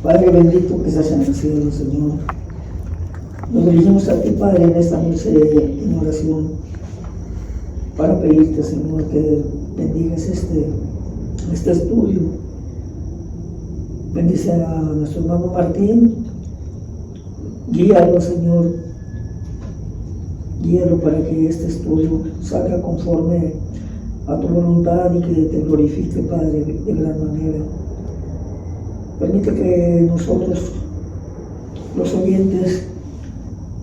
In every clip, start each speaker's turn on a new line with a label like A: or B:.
A: Padre bendito que estás en el cielo, Señor. Nos dirigimos a ti, Padre, en esta noche en oración para pedirte, Señor, que bendigas este estudio. Bendice a nuestro hermano Martín. Guíalo, Señor. Guíalo para que este estudio salga conforme a tu voluntad y que te glorifique, Padre, de gran manera. Permite que nosotros, los oyentes,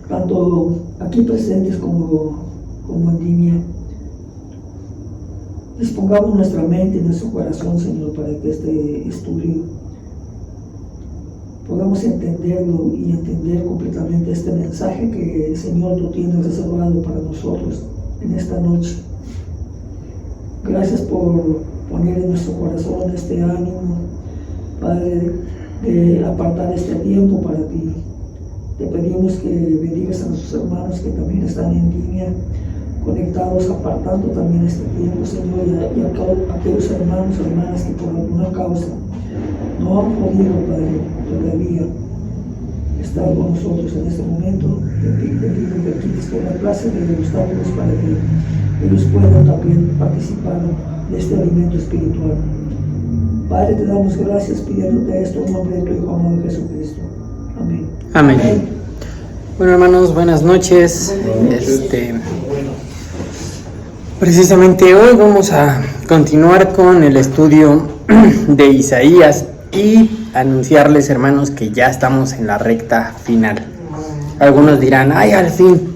A: tanto aquí presentes como en línea, dispongamos nuestra mente y nuestro corazón, Señor, para que este estudio podamos entenderlo y entender completamente este mensaje que, Señor, tú tienes reservado para nosotros en esta noche. Gracias por poner en nuestro corazón este ánimo, Padre, de apartar este tiempo para ti. Te pedimos que bendigas a nuestros hermanos que también están en línea, conectados, apartando también este tiempo, Señor, y a aquellos hermanos y hermanas que por alguna causa no han podido, Padre, todavía estar con nosotros en este momento. Te pido que quites toda clase de obstáculos para que ellos puedan también participar de este alimento espiritual. Padre, te damos gracias pidiéndote esto en nombre de tu Hijo amado Jesucristo. Amén.
B: Amén. Bueno, hermanos, buenas noches. Precisamente hoy vamos a continuar con el estudio de Isaías y anunciarles, hermanos, que ya estamos en la recta final. Algunos dirán, ¡ay, al fin!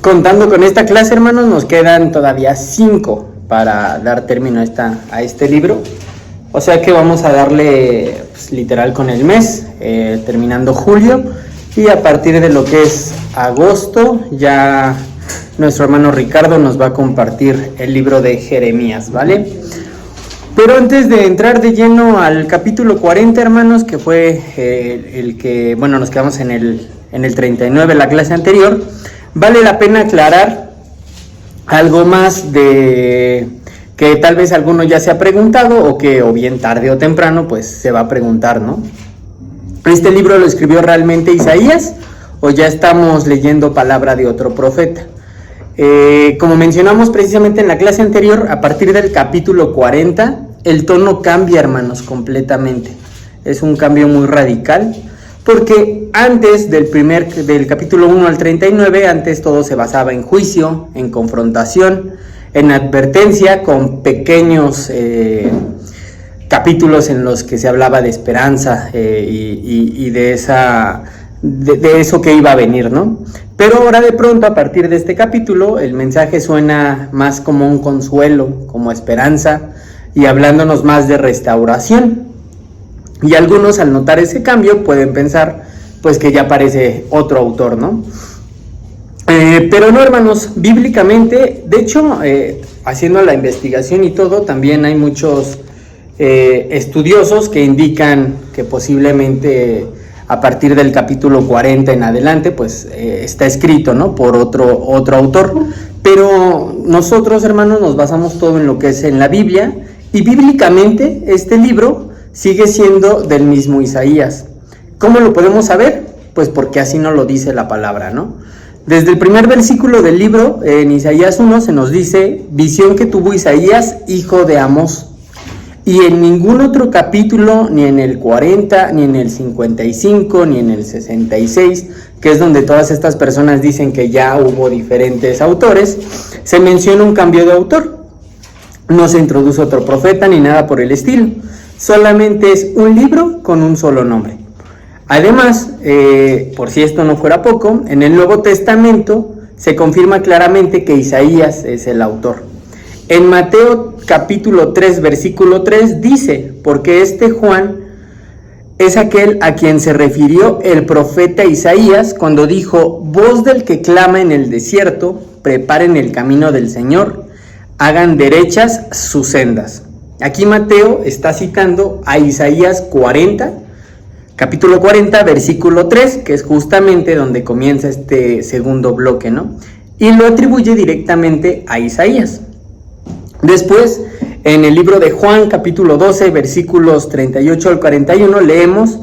B: Contando con esta clase, hermanos, nos quedan todavía 5 para dar término a este libro. O sea que vamos a darle literal con el mes, terminando julio, y a partir de lo que es agosto ya nuestro hermano Ricardo nos va a compartir el libro de Jeremías, ¿vale? Pero antes de entrar de lleno al capítulo 40, hermanos, que fue el que, bueno, nos quedamos en el 39, la clase anterior, vale la pena aclarar algo más de que tal vez alguno ya se ha preguntado o bien tarde o temprano pues se va a preguntar, ¿no? ¿Este libro lo escribió realmente Isaías o ya estamos leyendo palabra de otro profeta? Como mencionamos precisamente en la clase anterior, a partir del capítulo 40 el tono cambia, hermanos, completamente. Es un cambio muy radical, porque antes del capítulo 1 al 39, antes todo se basaba en juicio, en confrontación, en advertencia, con pequeños capítulos en los que se hablaba de esperanza y de eso que iba a venir, ¿no? Pero ahora de pronto, a partir de este capítulo, el mensaje suena más como un consuelo, como esperanza, y hablándonos más de restauración. Y algunos, al notar ese cambio, pueden pensar pues que ya aparece otro autor, ¿no? Pero no, hermanos, bíblicamente, de hecho, haciendo la investigación y todo, también hay muchos estudiosos que indican que posiblemente a partir del capítulo 40 en adelante, pues está escrito, ¿no?, por otro autor. Pero nosotros, hermanos, nos basamos todo en lo que es en la Biblia, y bíblicamente este libro sigue siendo del mismo Isaías. ¿Cómo lo podemos saber? Pues porque así nos lo dice la palabra, ¿no? Desde el primer versículo del libro, en Isaías 1, se nos dice: visión que tuvo Isaías, hijo de Amós. Y en ningún otro capítulo, ni en el 40, ni en el 55, ni en el 66, que es donde todas estas personas dicen que ya hubo diferentes autores, se menciona un cambio de autor. No se introduce otro profeta ni nada por el estilo. Solamente es un libro con un solo nombre. Además, por si esto no fuera poco, en el Nuevo Testamento se confirma claramente que Isaías es el autor. En Mateo capítulo 3, versículo 3 dice: porque este Juan es aquel a quien se refirió el profeta Isaías cuando dijo: voz del que clama en el desierto, preparen el camino del Señor, hagan derechas sus sendas. Aquí Mateo está citando a Isaías 40, capítulo 40, versículo 3, que es justamente donde comienza este segundo bloque, ¿no? Y lo atribuye directamente a Isaías. Después, En el libro de Juan, capítulo 12, versículos 38 al 41, leemos: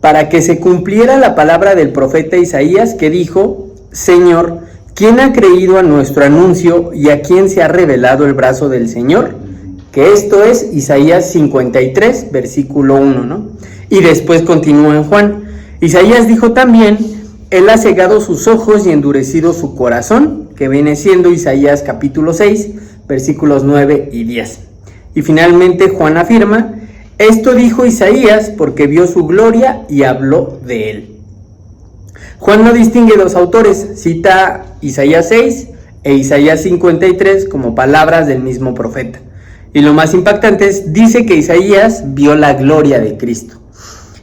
B: para que se cumpliera la palabra del profeta Isaías, que dijo: Señor, ¿quién ha creído a nuestro anuncio y a quién se ha revelado el brazo del Señor? Que esto es Isaías 53, versículo 1, ¿no? Y después continúa en Juan. Isaías dijo también: Él ha cegado sus ojos y endurecido su corazón, que viene siendo Isaías capítulo 6, versículos 9 y 10. Y finalmente Juan afirma: esto dijo Isaías porque vio su gloria y habló de él. Juan no distingue dos autores, cita Isaías 6 e Isaías 53 como palabras del mismo profeta. Y lo más impactante es, dice que Isaías vio la gloria de Cristo.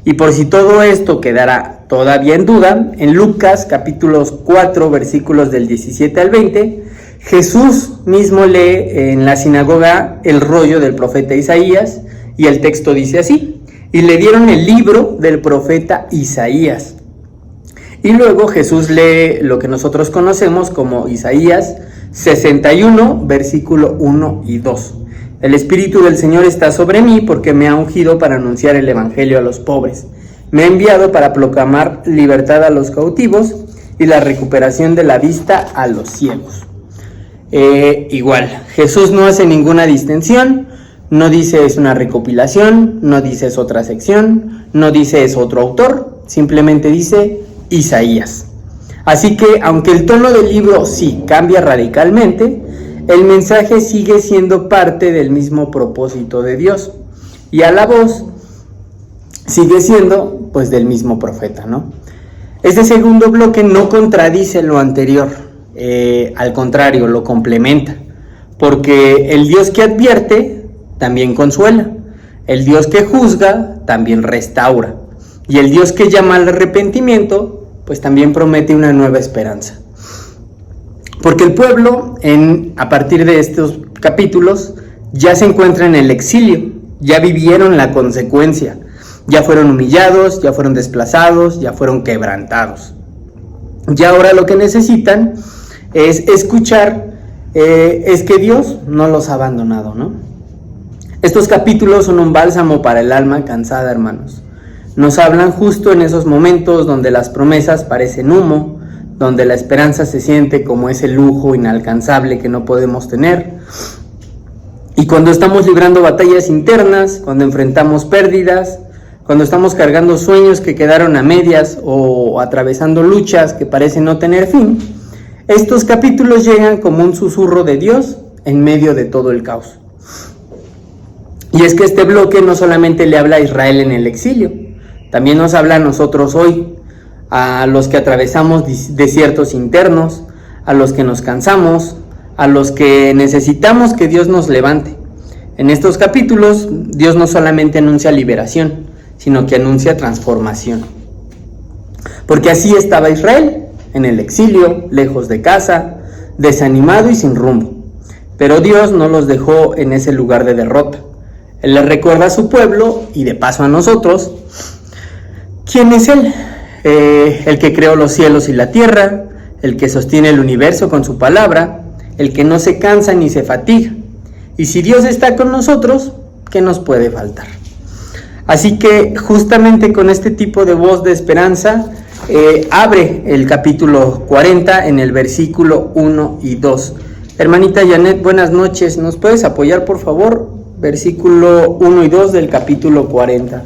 B: Y por si todo esto quedara todavía en duda, en Lucas capítulos 4 versículos del 17 al 20, Jesús mismo lee en la sinagoga el rollo del profeta Isaías y el texto dice así: y le dieron el libro del profeta Isaías. Y luego Jesús lee lo que nosotros conocemos como Isaías 61 versículo 1 y 2. El Espíritu del Señor está sobre mí porque me ha ungido para anunciar el evangelio a los pobres. Me ha enviado para proclamar libertad a los cautivos y la recuperación de la vista a los ciegos. Igual, Jesús no hace ninguna distinción, no dice es una recopilación, no dice es otra sección, no dice es otro autor, simplemente dice Isaías. Así que, aunque el tono del libro sí cambia radicalmente, el mensaje sigue siendo parte del mismo propósito de Dios, y a la voz sigue siendo pues del mismo profeta, ¿no? Este segundo bloque no contradice lo anterior, al contrario, lo complementa, porque el Dios que advierte también consuela, el Dios que juzga también restaura, y el Dios que llama al arrepentimiento pues también promete una nueva esperanza. Porque el pueblo, a partir de estos capítulos, ya se encuentra en el exilio, ya vivieron la consecuencia, ya fueron humillados, ya fueron desplazados, ya fueron quebrantados. Y ahora lo que necesitan es escuchar, es que Dios no los ha abandonado, ¿no? Estos capítulos son un bálsamo para el alma cansada, hermanos. Nos hablan justo en esos momentos donde las promesas parecen humo, donde la esperanza se siente como ese lujo inalcanzable que no podemos tener. Y cuando estamos librando batallas internas, cuando enfrentamos pérdidas, cuando estamos cargando sueños que quedaron a medias o atravesando luchas que parecen no tener fin, estos capítulos llegan como un susurro de Dios en medio de todo el caos. Y es que este bloque no solamente le habla a Israel en el exilio, también nos habla a nosotros hoy, a los que atravesamos desiertos internos, a los que nos cansamos, a los que necesitamos que Dios nos levante. En estos capítulos, Dios no solamente anuncia liberación, sino que anuncia transformación. Porque así estaba Israel, en el exilio, lejos de casa, desanimado y sin rumbo. Pero Dios no los dejó en ese lugar de derrota. Él les recuerda a su pueblo, y de paso a nosotros, ¿quién es Él? El que creó los cielos y la tierra, el que sostiene el universo con su palabra, el que no se cansa ni se fatiga. Y si Dios está con nosotros, ¿qué nos puede faltar? Así que justamente con este tipo de voz de esperanza, abre el capítulo 40 en el versículo 1 y 2. Hermanita Janet, buenas noches. ¿Nos puedes apoyar, por favor? Versículo 1 y 2 del capítulo 40.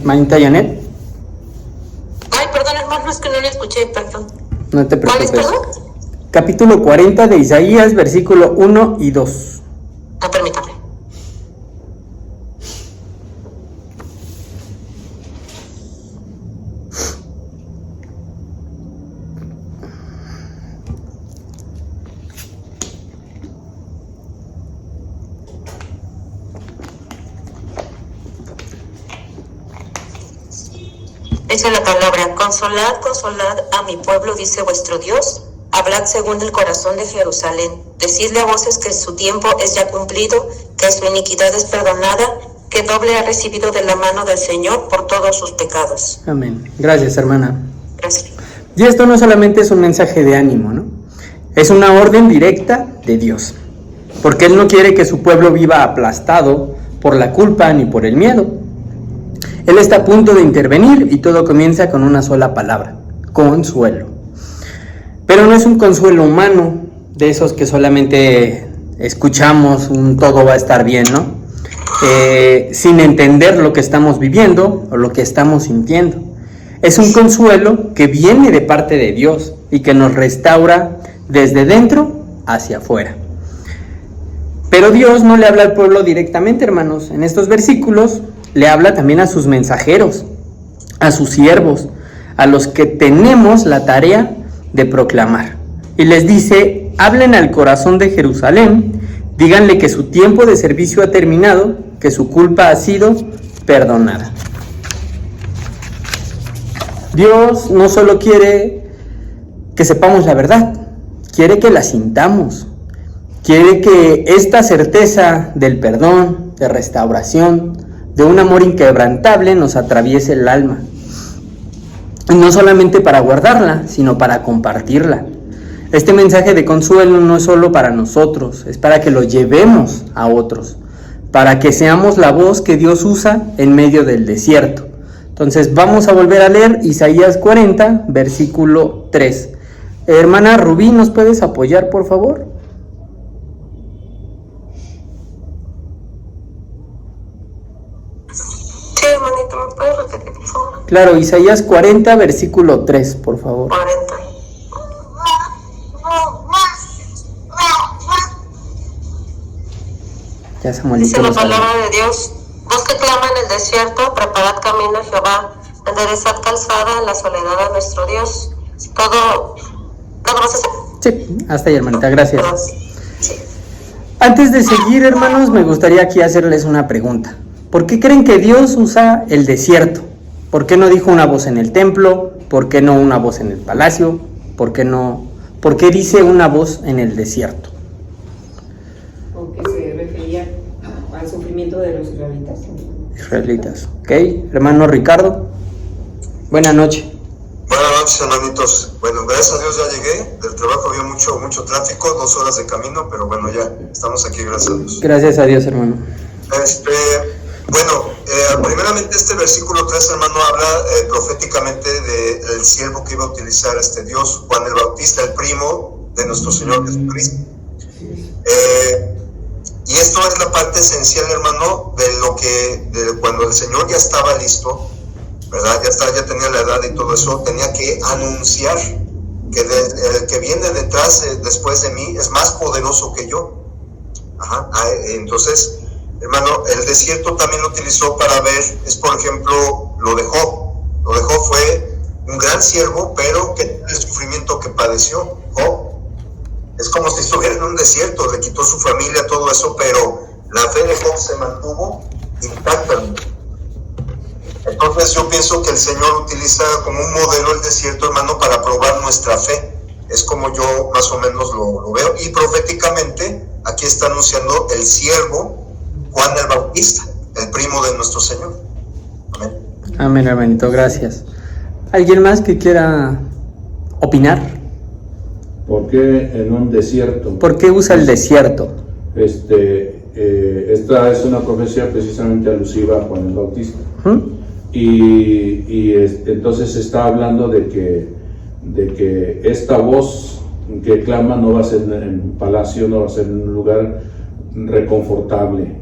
B: Manita Janet.
C: Ay, perdón, hermano, es que no le escuché, perdón.
B: No te preocupes.
C: ¿Cuál es, perdón?
B: Capítulo 40 de Isaías, versículo 1 y 2.
C: No, permítame. Dice la palabra: consolad, consolad a mi pueblo, dice vuestro Dios. hablad según el corazón de Jerusalén. Decidle a voces que su tiempo es ya cumplido, que su iniquidad es perdonada, que doble ha recibido de la mano del Señor por todos sus pecados.
B: Amén. Gracias, hermana.
C: Gracias.
B: Y esto no solamente es un mensaje de ánimo, ¿no? Es una orden directa de Dios. Porque Él no quiere que su pueblo viva aplastado por la culpa ni por el miedo. Él está a punto de intervenir y todo comienza con una sola palabra: consuelo. Pero no es un consuelo humano, de esos que solamente escuchamos un todo va a estar bien, ¿no? Sin entender lo que estamos viviendo o lo que estamos sintiendo. Es un consuelo que viene de parte de Dios y que nos restaura desde dentro hacia afuera. Pero Dios no le habla al pueblo directamente, hermanos. En estos versículos le habla también a sus mensajeros, a sus siervos, a los que tenemos la tarea de proclamar. Y les dice: hablen al corazón de Jerusalén, díganle que su tiempo de servicio ha terminado, que su culpa ha sido perdonada. Dios no solo quiere que sepamos la verdad, quiere que la sintamos. Quiere que esta certeza del perdón, de restauración, de un amor inquebrantable nos atraviese el alma. Y no solamente para guardarla, sino para compartirla. Este mensaje de consuelo no es solo para nosotros, es para que lo llevemos a otros, para que seamos la voz que Dios usa en medio del desierto. Entonces vamos a volver a leer Isaías 40, versículo 3. Hermana Rubí, ¿nos puedes apoyar, por favor?
C: Sí, hermanito, ¿me puedes repetir, por favor?
B: Claro, Isaías 40, versículo 3, por favor.
C: 40.
B: Ya Samuelito
C: Dice la
B: lo sabe.
C: palabra de Dios: vos que clama en el desierto, preparad camino a Jehová, enderezad calzada en la soledad a nuestro Dios. Todo vas a hacer.
B: Sí, hasta ahí, hermanita, gracias.
C: Sí.
B: Antes de seguir, hermanos, me gustaría aquí hacerles una pregunta. ¿Por qué creen que Dios usa el desierto? ¿Por qué no dijo una voz en el templo? ¿Por qué no una voz en el palacio? ¿Por qué dice una voz en el desierto?
D: Porque se refería al sufrimiento de los israelitas.
B: Israelitas, ¿ok? Hermano Ricardo, buena noche.
E: Buenas noches, hermanitos. Bueno, gracias a Dios ya llegué. Del trabajo había mucho tráfico, 2 horas de camino, pero bueno, ya estamos aquí, gracias a Dios.
B: Gracias a Dios, hermano.
E: Primeramente este versículo 3, hermano, habla proféticamente del siervo que iba a utilizar Dios, Juan el Bautista, el primo de nuestro Señor Jesucristo. Y esto es la parte esencial, hermano, de cuando el Señor ya estaba listo, ¿verdad? Ya tenía la edad y todo eso, tenía que anunciar que el que viene después de mí es más poderoso que yo. Entonces, hermano, el desierto también lo utilizó para ver, por ejemplo, lo de Job. Lo de Job fue un gran siervo, pero que el sufrimiento que padeció Job es como si estuviera en un desierto, le quitó su familia, todo eso, pero la fe de Job se mantuvo intacta. Entonces yo pienso que el Señor utiliza como un modelo el desierto, hermano, para probar nuestra fe. Es como yo más o menos lo veo. Y proféticamente aquí está anunciando el siervo Juan el Bautista, el primo de nuestro Señor. Amén.
B: Amén, hermanito, gracias. ¿Alguien más que quiera opinar?
F: ¿Por qué en un desierto?
B: ¿Por qué usa el desierto?
F: Esta es una profecía precisamente alusiva a Juan el Bautista. Entonces está hablando de que esta voz que clama no va a ser en un palacio, no va a ser en un lugar reconfortable,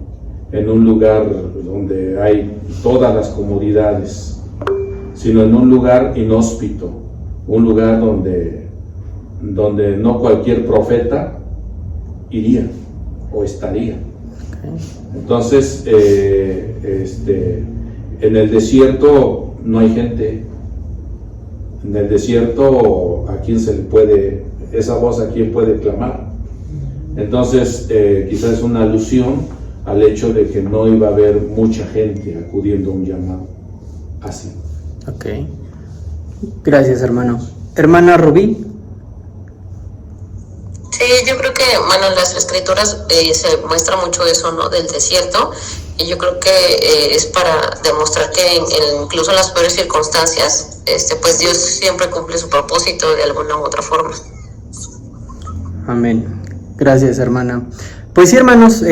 F: en un lugar donde hay todas las comodidades, sino en un lugar inhóspito, un lugar donde no cualquier profeta iría o estaría. Entonces, en el desierto no hay gente. En el desierto, ¿a quién esa voz a quién puede clamar? Entonces, quizás es una alusión al hecho de que no iba a haber mucha gente acudiendo a un llamado así.
B: Ok. Gracias, hermano. Hermana Rubí.
C: Yo creo que, bueno, en las escrituras se muestra mucho eso, ¿no? Del desierto. Y yo creo que es para demostrar que incluso en las peores circunstancias, pues Dios siempre cumple su propósito de alguna u otra forma.
B: Amén. Gracias, hermana. Pues sí, hermanos,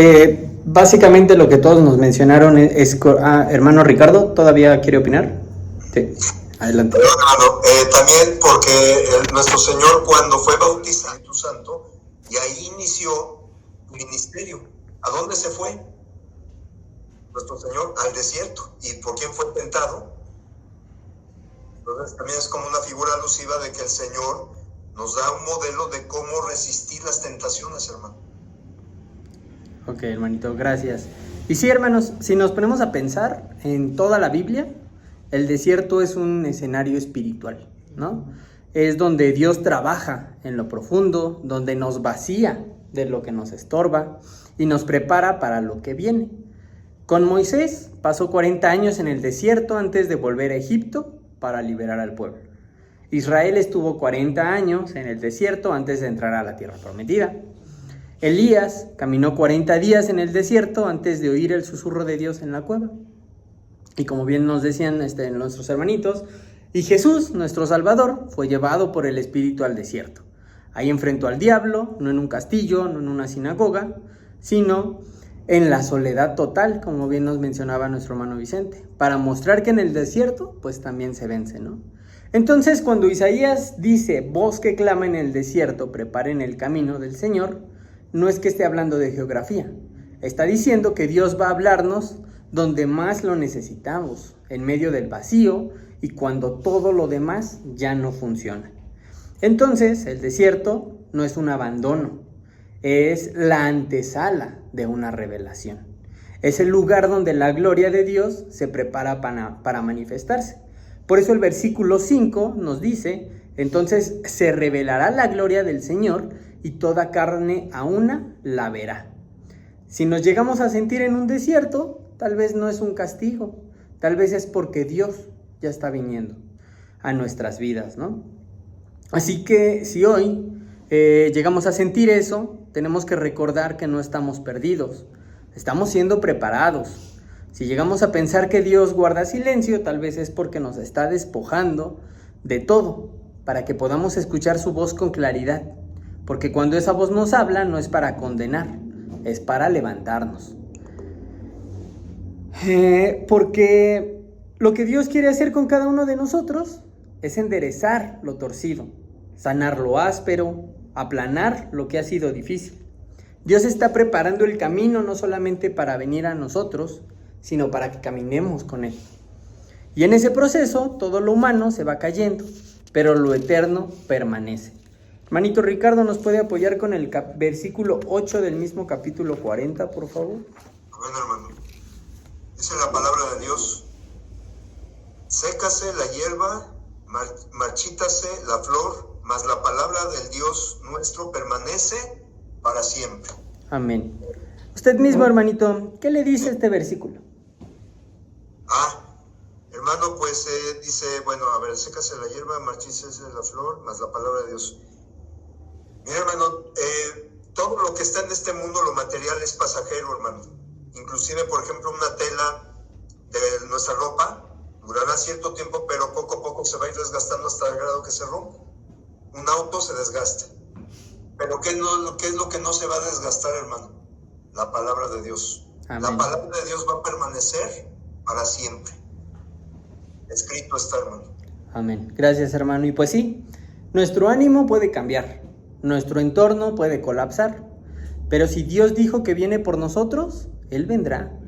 B: básicamente lo que todos nos mencionaron es... hermano Ricardo, ¿todavía quiere opinar? Sí, adelante.
E: Pero, hermano, también porque nuestro Señor cuando fue bautizado en tu Santo, y ahí inició su ministerio. ¿A dónde se fue? Nuestro Señor al desierto. ¿Y por quién fue tentado? Entonces también es como una figura alusiva de que el Señor nos da un modelo de cómo resistir las tentaciones, hermano.
B: Ok, hermanito, gracias. Y sí, hermanos, si nos ponemos a pensar en toda la Biblia, el desierto es un escenario espiritual, ¿no? Es donde Dios trabaja en lo profundo, donde nos vacía de lo que nos estorba y nos prepara para lo que viene. Con Moisés pasó 40 años en el desierto antes de volver a Egipto para liberar al pueblo. Israel estuvo 40 años en el desierto antes de entrar a la tierra prometida. Elías caminó 40 días en el desierto antes de oír el susurro de Dios en la cueva. Y como bien nos decían nuestros hermanitos, y Jesús, nuestro Salvador, fue llevado por el Espíritu al desierto. Ahí enfrentó al diablo, no en un castillo, no en una sinagoga, sino en la soledad total, como bien nos mencionaba nuestro hermano Vicente, para mostrar que en el desierto, pues también se vence, ¿no? Entonces, cuando Isaías dice, voz que clama en el desierto, preparen el camino del Señor, no es que esté hablando de geografía, está diciendo que Dios va a hablarnos donde más lo necesitamos, en medio del vacío y cuando todo lo demás ya no funciona. Entonces, el desierto no es un abandono, es la antesala de una revelación. Es el lugar donde la gloria de Dios se prepara para manifestarse. Por eso el versículo 5 nos dice, entonces se revelará la gloria del Señor y toda carne a una la verá. Si nos llegamos a sentir en un desierto, tal vez no es un castigo, tal vez es porque Dios ya está viniendo a nuestras vidas, ¿no? Así que si hoy llegamos a sentir eso, tenemos que recordar que no estamos perdidos, estamos siendo preparados. Si llegamos a pensar que Dios guarda silencio, tal vez es porque nos está despojando de todo, para que podamos escuchar su voz con claridad. Porque cuando esa voz nos habla, no es para condenar, es para levantarnos. Porque lo que Dios quiere hacer con cada uno de nosotros es enderezar lo torcido, sanar lo áspero, aplanar lo que ha sido difícil. Dios está preparando el camino no solamente para venir a nosotros, sino para que caminemos con Él. Y en ese proceso todo lo humano se va cayendo, pero lo eterno permanece. Hermanito Ricardo, ¿nos puede apoyar con el versículo 8 del mismo capítulo 40, por favor?
E: Bueno, hermano, dice la palabra de Dios: sécase la hierba, marchítase la flor, mas la palabra del Dios nuestro permanece para siempre.
B: Amén. Usted mismo, hermanito, ¿qué le dice este versículo?
E: Hermano, pues dice, bueno, a ver, sécase la hierba, marchítase la flor, mas la palabra de Dios. Mira, hermano, todo lo que está en este mundo, lo material, es pasajero, hermano. Inclusive, por ejemplo, una tela de nuestra ropa durará cierto tiempo, pero poco a poco se va a ir desgastando hasta el grado que se rompe. Un auto se desgasta. Pero ¿qué es lo que no se va a desgastar, hermano? La palabra de Dios. Amén. La palabra de Dios va a permanecer para siempre. Escrito está, hermano.
B: Amén. Gracias, hermano. Y pues sí, nuestro ánimo puede cambiar, nuestro entorno puede colapsar, pero si Dios dijo que viene por nosotros, Él vendrá.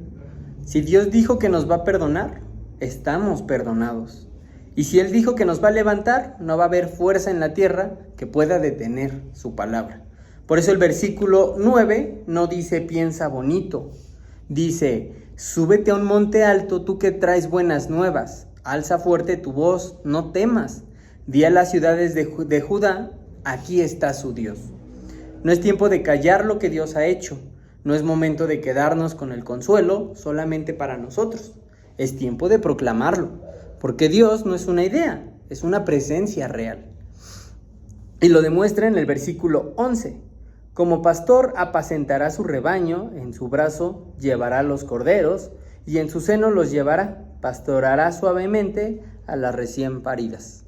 B: Si Dios dijo que nos va a perdonar, estamos perdonados. Y si Él dijo que nos va a levantar, no va a haber fuerza en la tierra que pueda detener su palabra. Por eso el versículo 9 no dice piensa bonito, dice súbete a un monte alto tú que traes buenas nuevas, alza fuerte tu voz, no temas, di a las ciudades de Judá, aquí está su Dios. No es tiempo de callar lo que Dios ha hecho, no es momento de quedarnos con el consuelo solamente para nosotros, es tiempo de proclamarlo, porque Dios no es una idea, es una presencia real. Y lo demuestra en el versículo 11, Como pastor apacentará su rebaño, en su brazo llevará los corderos, y en su seno los llevará, pastorará suavemente a las recién paridas.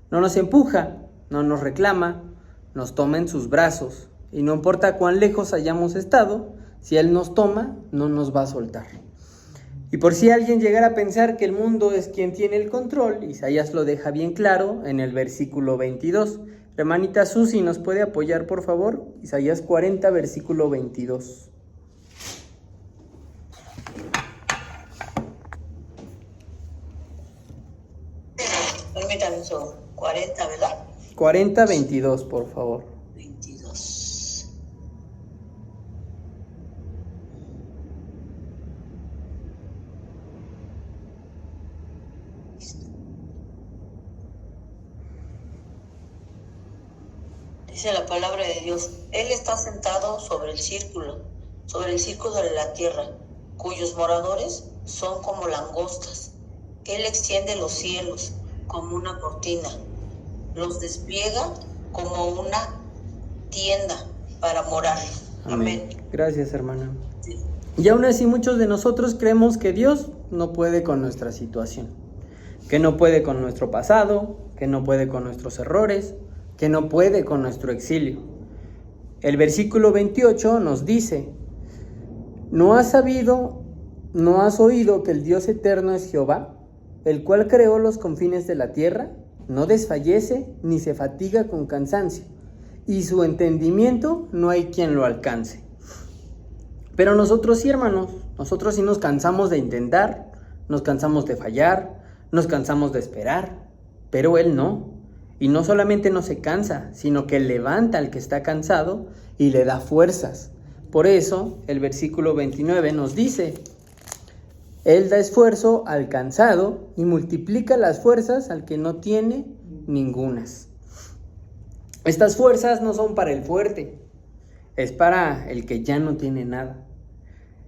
B: No nos empuja, no nos reclama, nos toma en sus brazos, y no importa cuán lejos hayamos estado, si Él nos toma, no nos va a soltar. Y por si alguien llegara a pensar que el mundo es quien tiene el control, Isaías lo deja bien claro en el versículo 22. Hermanita Susi, ¿nos puede apoyar, por favor? Isaías 40, versículo 22.
G: Permítame un segundo. 40, ¿verdad?
B: 40, 22, por favor.
G: 22. Dice la palabra de Dios: Él está sentado sobre el círculo de la tierra, cuyos moradores son como langostas. Él extiende los cielos como una cortina, los despliega como una tienda para morar. Amén.
B: Gracias, hermana.
G: Sí.
B: Y aún así muchos de nosotros creemos que Dios no puede con nuestra situación, que no puede con nuestro pasado, que no puede con nuestros errores, que no puede con nuestro exilio. El versículo 28 nos dice: ¿No has oído que el Dios eterno es Jehová, el cual creó los confines de la tierra? No desfallece ni se fatiga con cansancio, y su entendimiento no hay quien lo alcance. Pero nosotros sí, hermanos, nosotros sí nos cansamos de intentar, nos cansamos de fallar, nos cansamos de esperar, pero Él no. Y no solamente no se cansa, sino que levanta al que está cansado y le da fuerzas. Por eso el versículo 29 nos dice: Él da esfuerzo al cansado y multiplica las fuerzas al que no tiene ningunas. Estas fuerzas no son para el fuerte, es para el que ya no tiene nada.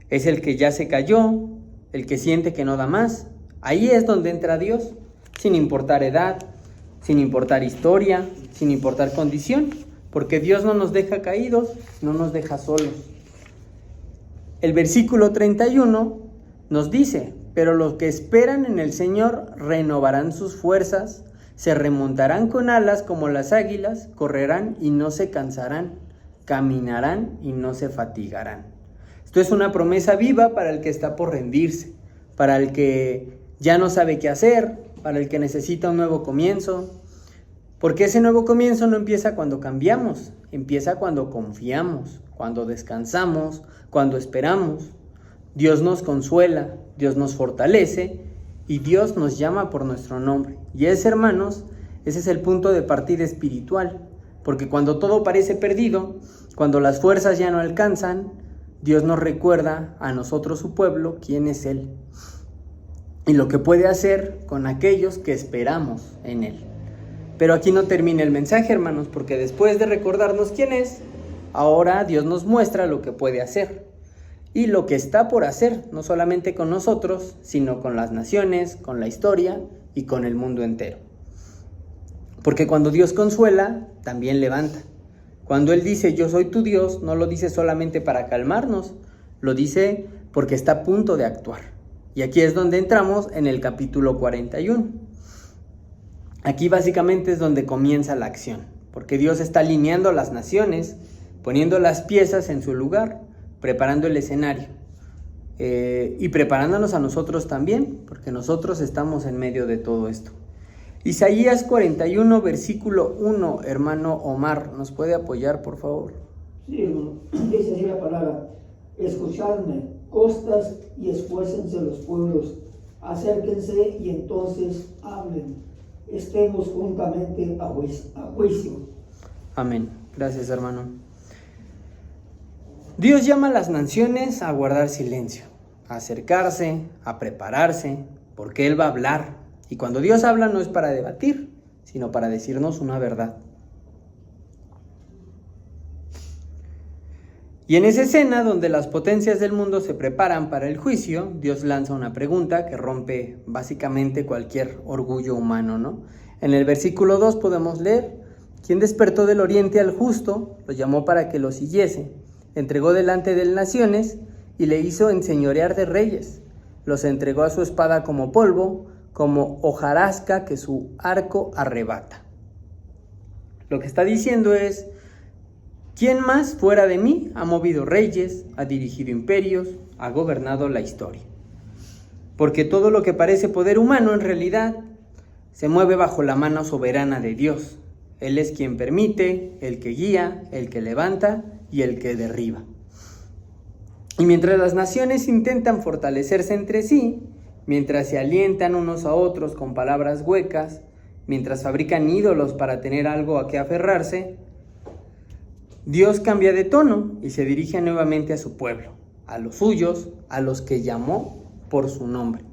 B: Es el que ya se cayó, el que siente que no da más. Ahí es donde entra Dios, sin importar edad, sin importar historia, sin importar condición, porque Dios no nos deja caídos, no nos deja solos. El versículo 31 nos dice: pero los que esperan en el Señor renovarán sus fuerzas, se remontarán con alas como las águilas, correrán y no se cansarán, caminarán y no se fatigarán. Esto es una promesa viva para el que está por rendirse, para el que ya no sabe qué hacer, para el que necesita un nuevo comienzo. Porque ese nuevo comienzo no empieza cuando cambiamos, empieza cuando confiamos, cuando descansamos, cuando esperamos. Dios nos consuela, Dios nos fortalece y Dios nos llama por nuestro nombre. Y hermanos, ese es el punto de partida espiritual. Porque cuando todo parece perdido, cuando las fuerzas ya no alcanzan, Dios nos recuerda a nosotros, su pueblo, quién es Él. Y lo que puede hacer con aquellos que esperamos en Él. Pero aquí no termina el mensaje, hermanos, porque después de recordarnos quién es, ahora Dios nos muestra lo que puede hacer y lo que está por hacer, no solamente con nosotros, sino con las naciones, con la historia y con el mundo entero. Porque cuando Dios consuela, también levanta. Cuando Él dice: yo soy tu Dios, no lo dice solamente para calmarnos, lo dice porque está a punto de actuar. Y aquí es donde entramos en el capítulo 41. Aquí básicamente es donde comienza la acción, porque Dios está alineando a las naciones, poniendo las piezas en su lugar, preparando el escenario y preparándonos a nosotros también, porque nosotros estamos en medio de todo esto. Isaías 41, versículo 1, hermano Omar, ¿nos puede apoyar, por favor?
A: Sí, hermano. Dice así la palabra: escuchadme, costas, y esfuércense los pueblos, acérquense y entonces hablen. Estemos juntamente a juicio.
B: Amén. Gracias, hermano. Dios llama a las naciones a guardar silencio, a acercarse, a prepararse, porque Él va a hablar. Y cuando Dios habla no es para debatir, sino para decirnos una verdad. Y en esa escena donde las potencias del mundo se preparan para el juicio, Dios lanza una pregunta que rompe básicamente cualquier orgullo humano, ¿no? En el versículo 2 podemos leer: quien despertó del oriente al justo, lo llamó para que lo siguiese, entregó delante de él naciones y le hizo enseñorear de reyes, los entregó a su espada como polvo, como hojarasca que su arco arrebata. Lo que está diciendo es, ¿quién más fuera de mí ha movido reyes, ha dirigido imperios, ha gobernado la historia? Porque todo lo que parece poder humano en realidad se mueve bajo la mano soberana de Dios. Él es quien permite, el que guía, el que levanta y el que derriba. Y mientras las naciones intentan fortalecerse entre sí, mientras se alientan unos a otros con palabras huecas, mientras fabrican ídolos para tener algo a que aferrarse, Dios cambia de tono y se dirige nuevamente a su pueblo, a los suyos, a los que llamó por su nombre.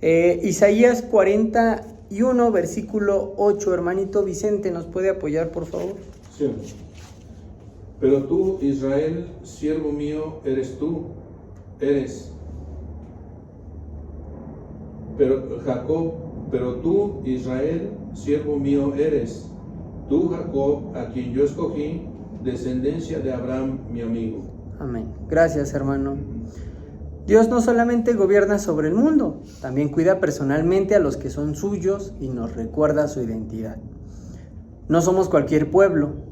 B: Isaías 41, versículo 8, hermanito Vicente, ¿nos puede apoyar, por favor?
F: Sí. Pero tú, Israel, siervo mío, eres tú, eres. Pero tú, Israel, siervo mío, eres. Tú, Jacob, a quien yo escogí, descendencia de Abraham, mi amigo.
B: Amén. Gracias, hermano. Dios no solamente gobierna sobre el mundo, también cuida personalmente a los que son suyos y nos recuerda su identidad. No somos cualquier pueblo.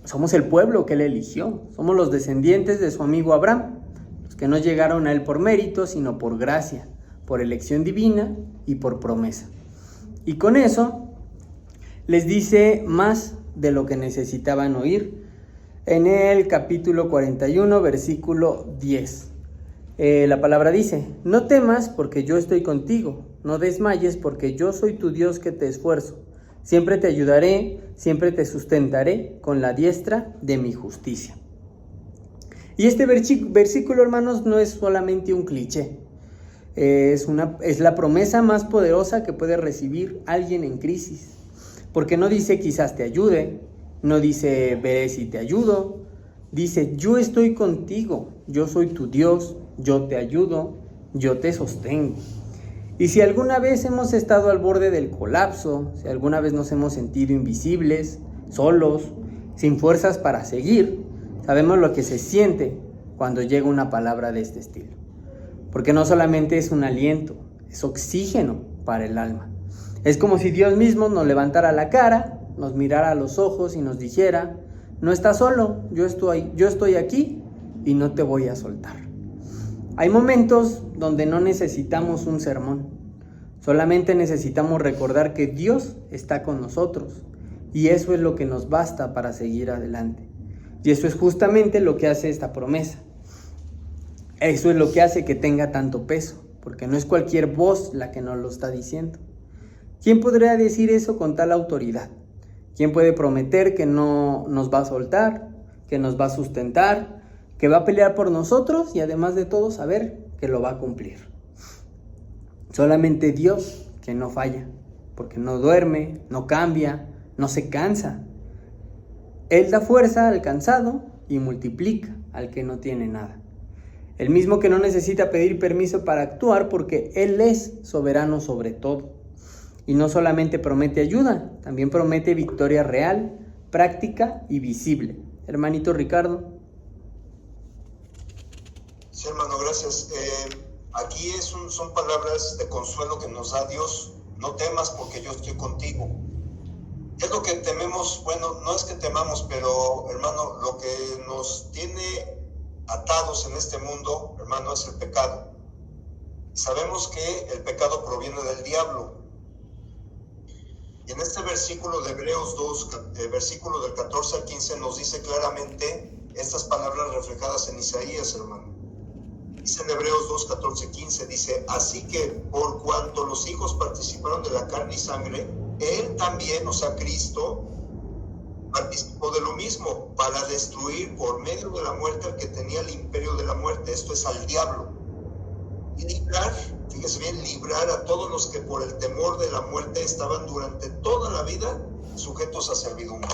B: Somos el pueblo que Él eligió. Somos los descendientes de su amigo Abraham, los que no llegaron a Él por mérito, sino por gracia, por elección divina y por promesa. Y con eso les dice más de lo que necesitaban oír en el capítulo 41, versículo 10. La palabra dice: no temas porque yo estoy contigo, no desmayes porque yo soy tu Dios que te esfuerzo. Siempre te ayudaré, siempre te sustentaré con la diestra de mi justicia. Y este versículo, hermanos, no es solamente un cliché. Es la promesa más poderosa que puede recibir alguien en crisis. Porque no dice quizás te ayude, no dice veré si te ayudo. Dice yo estoy contigo, yo soy tu Dios, yo te ayudo, yo te sostengo. Y si alguna vez hemos estado al borde del colapso, si alguna vez nos hemos sentido invisibles, solos, sin fuerzas para seguir, sabemos lo que se siente cuando llega una palabra de este estilo. Porque no solamente es un aliento, es oxígeno para el alma. Es como si Dios mismo nos levantara la cara, nos mirara a los ojos y nos dijera: no estás solo, yo estoy aquí y no te voy a soltar. Hay momentos donde no necesitamos un sermón, solamente necesitamos recordar que Dios está con nosotros y eso es lo que nos basta para seguir adelante. Y eso es justamente lo que hace esta promesa. Eso es lo que hace que tenga tanto peso, porque no es cualquier voz la que nos lo está diciendo. ¿Quién podría decir eso con tal autoridad? ¿Quién puede prometer que no nos va a soltar, que nos va a sustentar, que va a pelear por nosotros y además de todo saber que lo va a cumplir? Solamente Dios, que no falla, porque no duerme, no cambia, no se cansa. Él da fuerza al cansado y multiplica al que no tiene nada. El mismo que no necesita pedir permiso para actuar porque Él es soberano sobre todo. Y no solamente promete ayuda, también promete victoria real, práctica y visible. Hermanito Ricardo.
E: Sí, hermano, gracias. Aquí son palabras de consuelo que nos da Dios. No temas porque yo estoy contigo. ¿Qué es lo que tememos? Bueno, no es que temamos, pero hermano, lo que nos tiene atados en este mundo, hermano, es el pecado. Sabemos que el pecado proviene del diablo. Y en este versículo de Hebreos 2, versículo del 14 al 15, nos dice claramente estas palabras reflejadas en Isaías, hermano. Dice en Hebreos 2, 14, 15, dice: así que por cuanto los hijos participaron de la carne y sangre, Él también, o sea, Cristo, participó de lo mismo, para destruir por medio de la muerte al que tenía el imperio de la muerte, esto es al diablo. Y librar, fíjese bien, librar a todos los que por el temor de la muerte estaban durante toda la vida sujetos a servidumbre.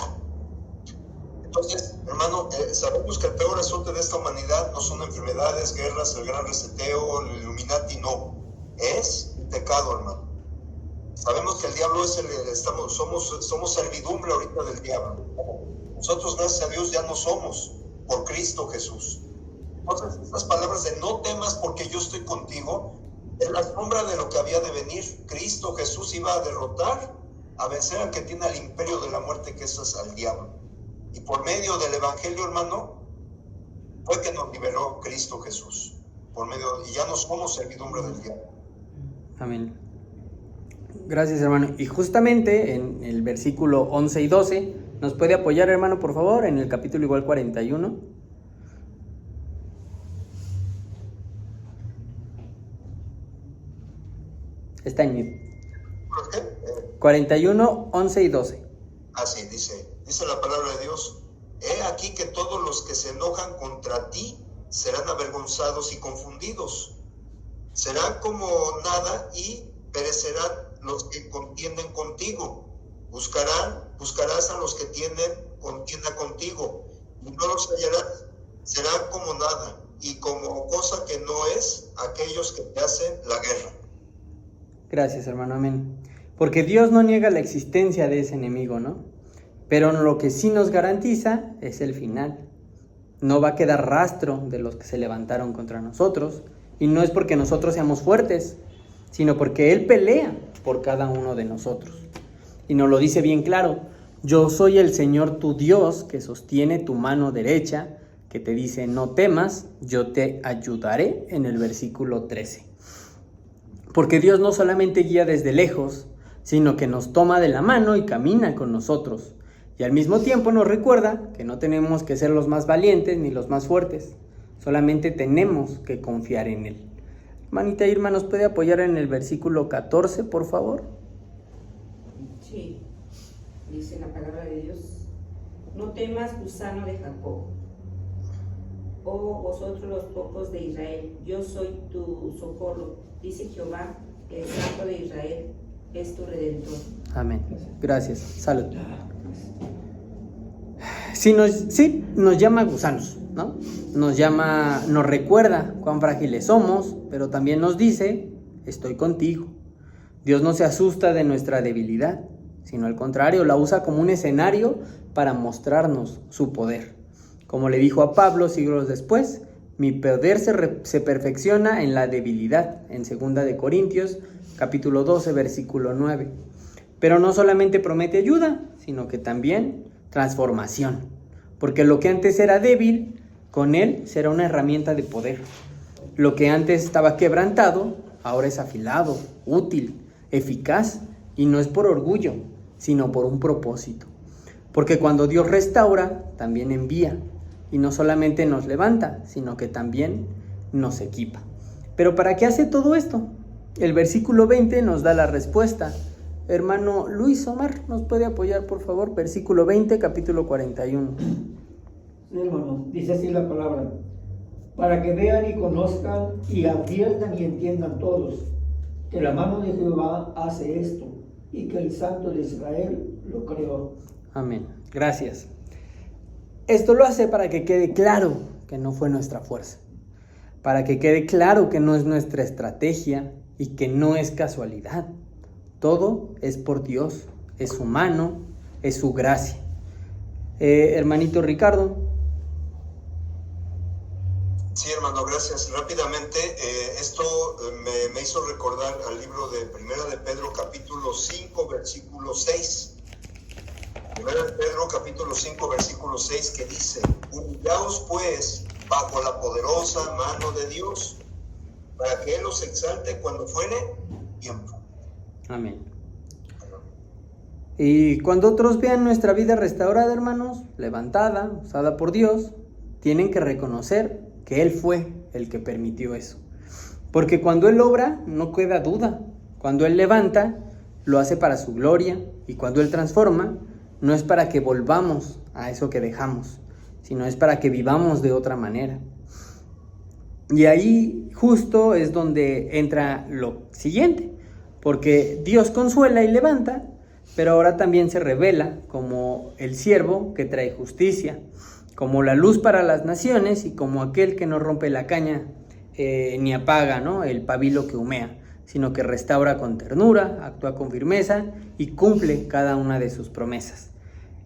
E: Entonces, hermano, sabemos que el peor azote de esta humanidad no son enfermedades, guerras, el gran reseteo, el Illuminati, no. Es el pecado, hermano. Sabemos que el diablo somos servidumbre ahorita del diablo. Nosotros, gracias a Dios, ya no somos, por Cristo Jesús. Entonces, estas palabras de no temas porque yo estoy contigo, es la sombra de lo que había de venir. Cristo Jesús iba a derrotar, a vencer al que tiene el imperio de la muerte, que eso es al diablo. Y por medio del evangelio, hermano, fue que nos liberó Cristo Jesús. Y ya no somos servidumbre del diablo.
B: Amén. Gracias, hermano. Y justamente en el versículo 11 y 12, ¿nos puede apoyar, hermano, por favor? En el capítulo igual 41. Está en mute. 41, 11 y 12.
E: Así dice la palabra de Dios. He aquí que todos los que se enojan contra ti serán avergonzados y confundidos. Serán como nada y perecerán los que contienden contigo. Buscarás a los que tienen contienda contigo y no los hallarás. Serán como nada y como cosa que no es aquellos que te hacen la guerra.
B: Gracias, hermano, amén. Porque Dios no niega la existencia de ese enemigo, ¿no? Pero lo que sí nos garantiza es el final. No va a quedar rastro de los que se levantaron contra nosotros. Y no es porque nosotros seamos fuertes, sino porque Él pelea por cada uno de nosotros. Y nos lo dice bien claro. Yo soy el Señor tu Dios que sostiene tu mano derecha, que te dice no temas, yo te ayudaré, en el versículo 13. Porque Dios no solamente guía desde lejos, sino que nos toma de la mano y camina con nosotros. Y al mismo tiempo nos recuerda que no tenemos que ser los más valientes ni los más fuertes. Solamente tenemos que confiar en Él. Hermanita Irma, ¿nos puede apoyar en el versículo 14, por favor?
D: Sí, dice la palabra de Dios. No temas, gusano de Jacob, oh vosotros los pocos de Israel, yo soy tu socorro, dice Jehová, el Santo de Israel es tu Redentor.
B: Amén. Gracias. Salud. Sí, nos llama gusanos, ¿no? Nos recuerda cuán frágiles somos, pero también nos dice, estoy contigo. Dios no se asusta de nuestra debilidad, sino al contrario, la usa como un escenario para mostrarnos su poder. Como le dijo a Pablo siglos después, mi poder se perfecciona en la debilidad, en 2 de Corintios, capítulo 12, versículo 9. Pero no solamente promete ayuda, sino que también transformación. Porque lo que antes era débil, con Él será una herramienta de poder. Lo que antes estaba quebrantado, ahora es afilado, útil, eficaz, y no es por orgullo, sino por un propósito. Porque cuando Dios restaura, también envía, y no solamente nos levanta, sino que también nos equipa. ¿Pero para qué hace todo esto? El versículo 20 nos da la respuesta. Hermano Luis Omar, ¿nos puede apoyar, por favor? Versículo 20, capítulo 41.
A: Sí, hermano, dice así la palabra. Para que vean y conozcan y adviertan y entiendan todos que la mano de Jehová hace esto y que el Santo de Israel lo creó.
B: Amén. Gracias. Esto lo hace para que quede claro que no fue nuestra fuerza. Para que quede claro que no es nuestra estrategia y que no es casualidad. Todo es por Dios, es su mano, es su gracia. Hermanito Ricardo.
E: Sí, hermano, gracias. Rápidamente, esto me hizo recordar al libro de Primera de Pedro, capítulo 5, versículo 6. Primera de Pedro, capítulo 5, versículo 6, que dice: humillaos pues bajo la poderosa mano de Dios, para que Él os exalte cuando fuere tiempo.
B: Amén. Y cuando otros vean nuestra vida restaurada, hermanos, levantada, usada por Dios, tienen que reconocer que Él fue el que permitió eso. Porque cuando Él obra, no queda duda. Cuando Él levanta, lo hace para su gloria. Y cuando Él transforma, no es para que volvamos a eso que dejamos, sino es para que vivamos de otra manera. Y ahí justo es donde entra lo siguiente. Porque Dios consuela y levanta, pero ahora también se revela como el siervo que trae justicia, como la luz para las naciones y como aquel que no rompe la caña ni apaga, ¿no?, el pabilo que humea, sino que restaura con ternura, actúa con firmeza y cumple cada una de sus promesas.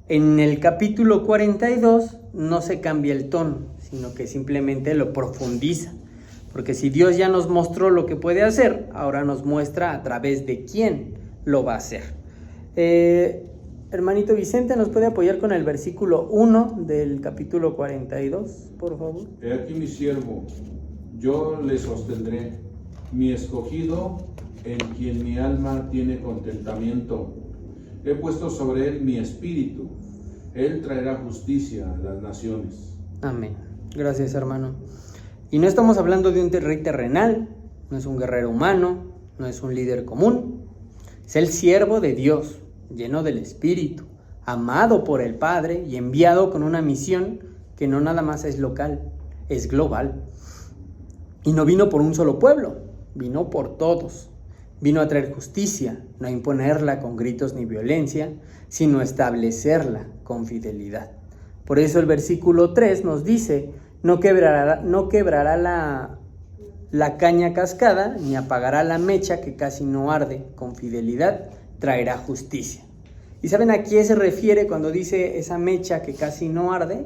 B: En el capítulo 42 no se cambia el tono, sino que simplemente lo profundiza. Porque si Dios ya nos mostró lo que puede hacer, ahora nos muestra a través de quién lo va a hacer. Hermanito Vicente, ¿nos puede apoyar con el versículo 1 del capítulo 42, por favor?
F: He aquí mi siervo, yo le sostendré, mi escogido, en quien mi alma tiene contentamiento. He puesto sobre él mi espíritu, él traerá justicia a las naciones.
B: Amén. Gracias, hermano. Y no estamos hablando de un rey terrenal, no es un guerrero humano, no es un líder común. Es el siervo de Dios, lleno del Espíritu, amado por el Padre y enviado con una misión que no nada más es local, es global. Y no vino por un solo pueblo, vino por todos. Vino a traer justicia, no a imponerla con gritos ni violencia, sino a establecerla con fidelidad. Por eso el versículo 3 nos dice: no quebrará la caña cascada, ni apagará la mecha que casi no arde, con fidelidad traerá justicia. ¿Y saben a quién se refiere cuando dice esa mecha que casi no arde?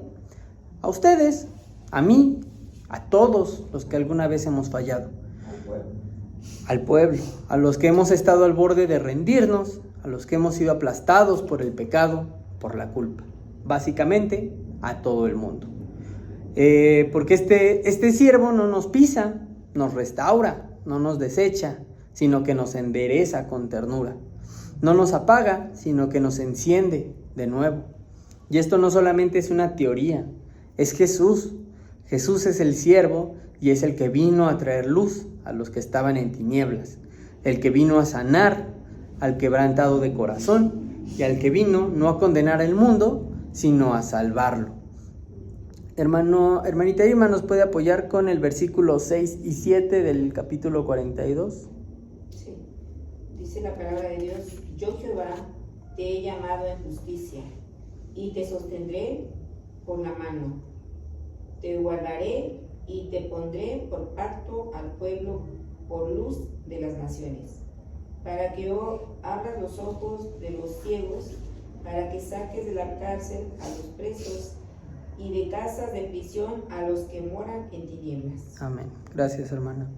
B: A ustedes, a mí, a todos los que alguna vez hemos fallado. Al pueblo, a los que hemos estado al borde de rendirnos, a los que hemos sido aplastados por el pecado, por la culpa. Básicamente, a todo el mundo. Porque este siervo no nos pisa, nos restaura, no nos desecha, sino que nos endereza con ternura. No nos apaga, sino que nos enciende de nuevo. Y esto no solamente es una teoría, es Jesús. Jesús es el siervo y es el que vino a traer luz a los que estaban en tinieblas, el que vino a sanar al quebrantado de corazón y al que vino no a condenar al mundo, sino a salvarlo. Hermanita Irma, ¿nos puede apoyar con el versículo 6 y 7 del capítulo 42?
D: Sí. Dice la palabra de Dios: yo Jehová te he llamado en justicia y te sostendré por la mano. Te guardaré y te pondré por pacto al pueblo, por luz de las naciones, para que abras los ojos de los ciegos, para que saques de la cárcel a los presos y de casas de prisión a los que moran en tinieblas.
B: Amén. Gracias, hermana.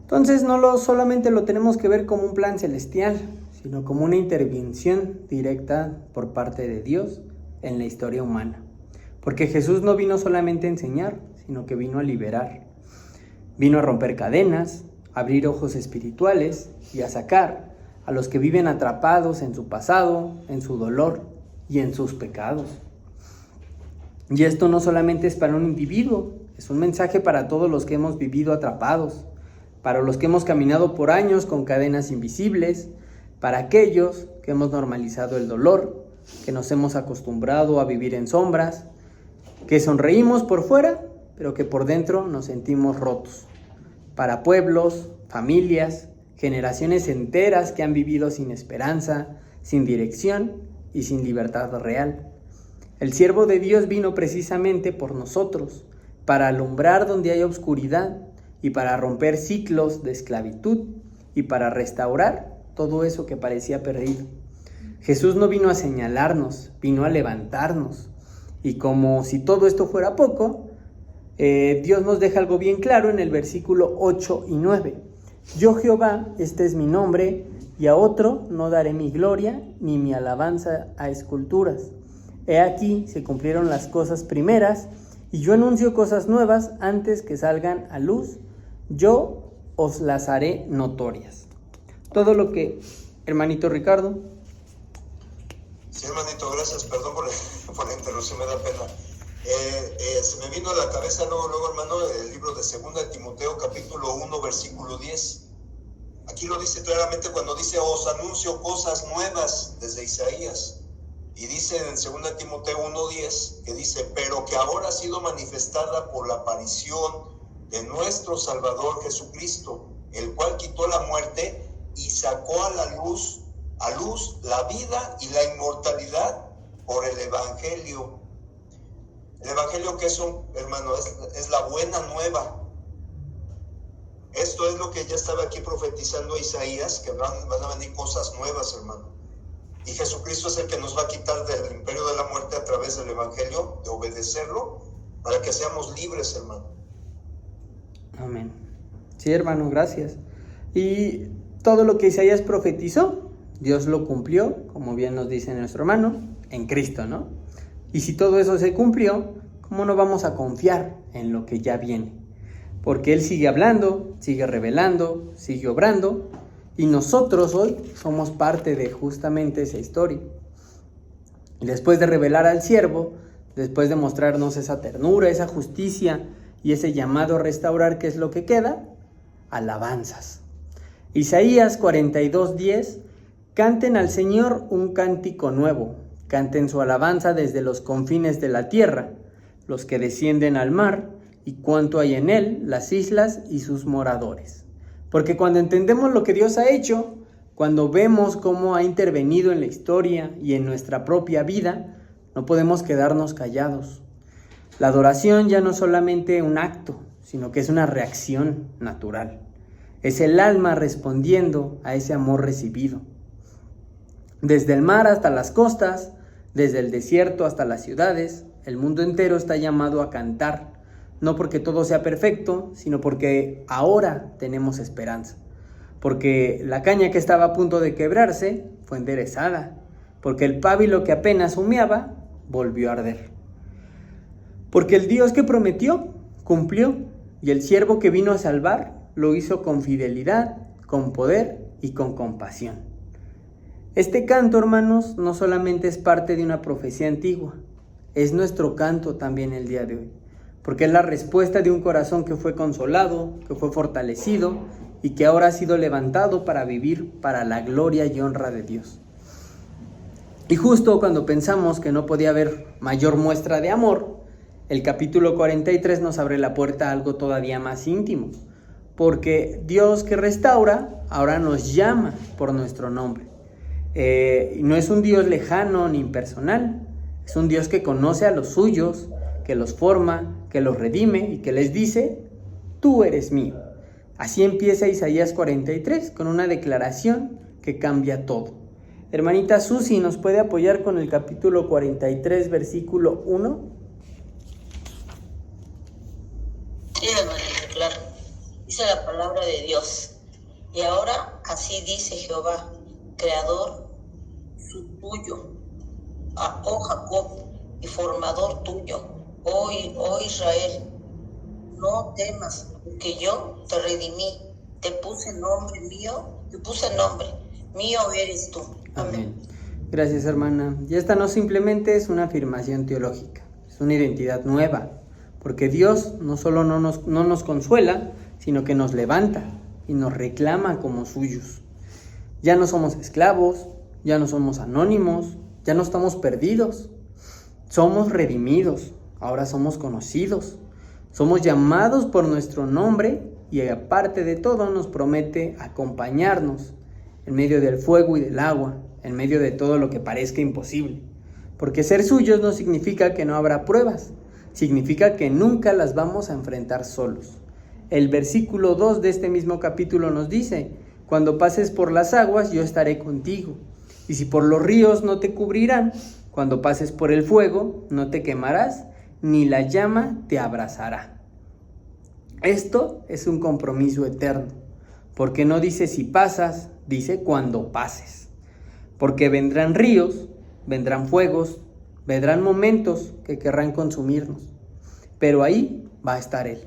B: Entonces no solamente lo tenemos que ver como un plan celestial, sino como una intervención directa por parte de Dios en la historia humana. Porque Jesús no vino solamente a enseñar, sino que vino a liberar. Vino a romper cadenas, a abrir ojos espirituales y a sacar a los que viven atrapados en su pasado, en su dolor y en sus pecados. Y esto no solamente es para un individuo, es un mensaje para todos los que hemos vivido atrapados, para los que hemos caminado por años con cadenas invisibles, para aquellos que hemos normalizado el dolor, que nos hemos acostumbrado a vivir en sombras, que sonreímos por fuera, pero que por dentro nos sentimos rotos. Para pueblos, familias, generaciones enteras que han vivido sin esperanza, sin dirección y sin libertad real. El siervo de Dios vino precisamente por nosotros, para alumbrar donde hay oscuridad y para romper ciclos de esclavitud y para restaurar todo eso que parecía perdido. Jesús no vino a señalarnos, vino a levantarnos. Y como si todo esto fuera poco, Dios nos deja algo bien claro en el versículo 8 y 9. Yo Jehová, este es mi nombre, y a otro no daré mi gloria ni mi alabanza a esculturas. He aquí se cumplieron las cosas primeras, y yo anuncio cosas nuevas antes que salgan a luz. Yo os las haré notorias. Todo lo que, hermanito Ricardo.
E: Sí, hermanito, gracias, perdón por la interrupción, me da pena. Se me vino a la cabeza luego, hermano, el libro de 2 Timoteo, capítulo 1, versículo 10. Aquí lo dice claramente cuando dice: os anuncio cosas nuevas, desde Isaías. Y dice en 2 Timoteo 1:10, que dice: pero que ahora ha sido manifestada por la aparición de nuestro Salvador Jesucristo, el cual quitó la muerte y sacó a luz la vida y la inmortalidad por el Evangelio. El Evangelio, que es, hermano, es la buena nueva. Esto es lo que ya estaba aquí profetizando Isaías, que van a venir cosas nuevas, hermano. Y Jesucristo es el que nos va a quitar del imperio de la muerte a través del Evangelio, de obedecerlo, para que seamos libres, hermano.
B: Amén. Sí, hermano, gracias. Y todo lo que Isaías profetizó, Dios lo cumplió, como bien nos dice nuestro hermano, en Cristo, ¿no? Y si todo eso se cumplió, ¿cómo no vamos a confiar en lo que ya viene? Porque Él sigue hablando, sigue revelando, sigue obrando, y nosotros hoy somos parte de justamente esa historia. Y después de revelar al siervo, después de mostrarnos esa ternura, esa justicia y ese llamado a restaurar, ¿qué es lo que queda? Alabanzas. Isaías 42:10: canten al Señor un cántico nuevo, canten su alabanza desde los confines de la tierra, los que descienden al mar, y cuanto hay en él, las islas y sus moradores. Porque cuando entendemos lo que Dios ha hecho, cuando vemos cómo ha intervenido en la historia y en nuestra propia vida, no podemos quedarnos callados. La adoración ya no es solamente un acto, sino que es una reacción natural. Es el alma respondiendo a ese amor recibido. Desde el mar hasta las costas, desde el desierto hasta las ciudades, el mundo entero está llamado a cantar, no porque todo sea perfecto, sino porque ahora tenemos esperanza. Porque la caña que estaba a punto de quebrarse fue enderezada, porque el pábilo que apenas humeaba volvió a arder. Porque el Dios que prometió, cumplió, y el siervo que vino a salvar, lo hizo con fidelidad, con poder y con compasión. Este canto, hermanos, no solamente es parte de una profecía antigua, es nuestro canto también el día de hoy, porque es la respuesta de un corazón que fue consolado, que fue fortalecido y que ahora ha sido levantado para vivir para la gloria y honra de Dios. Y justo cuando pensamos que no podía haber mayor muestra de amor, el capítulo 43 nos abre la puerta a algo todavía más íntimo, porque Dios que restaura ahora nos llama por nuestro nombre. No es un Dios lejano ni impersonal, es un Dios que conoce a los suyos, que los forma, que los redime y que les dice: tú eres mío. Así empieza Isaías 43 con una declaración que cambia todo. Hermanita Susi, ¿nos puede apoyar con el capítulo 43, versículo 1?
G: Sí, hermanito, claro. Dice la palabra de Dios. Y ahora así dice Jehová, creador tuyo, oh Jacob, y formador tuyo, oh Israel. No temas, porque yo te redimí, te puse nombre, mío eres tú. Amén.
B: Gracias, hermana. Y esta no simplemente es una afirmación teológica, es una identidad nueva, porque Dios no solo no nos consuela, sino que nos levanta y nos reclama como suyos. Ya no somos esclavos, ya no somos anónimos, ya no estamos perdidos. Somos redimidos, ahora somos conocidos. Somos llamados por nuestro nombre y aparte de todo nos promete acompañarnos en medio del fuego y del agua, en medio de todo lo que parezca imposible. Porque ser suyos no significa que no habrá pruebas, significa que nunca las vamos a enfrentar solos. El versículo 2 de este mismo capítulo nos dice: cuando pases por las aguas, yo estaré contigo. Y si por los ríos no te cubrirán, cuando pases por el fuego, no te quemarás, ni la llama te abrazará. Esto es un compromiso eterno, porque no dice si pasas, dice cuando pases. Porque vendrán ríos, vendrán fuegos, vendrán momentos que querrán consumirnos, pero ahí va a estar Él.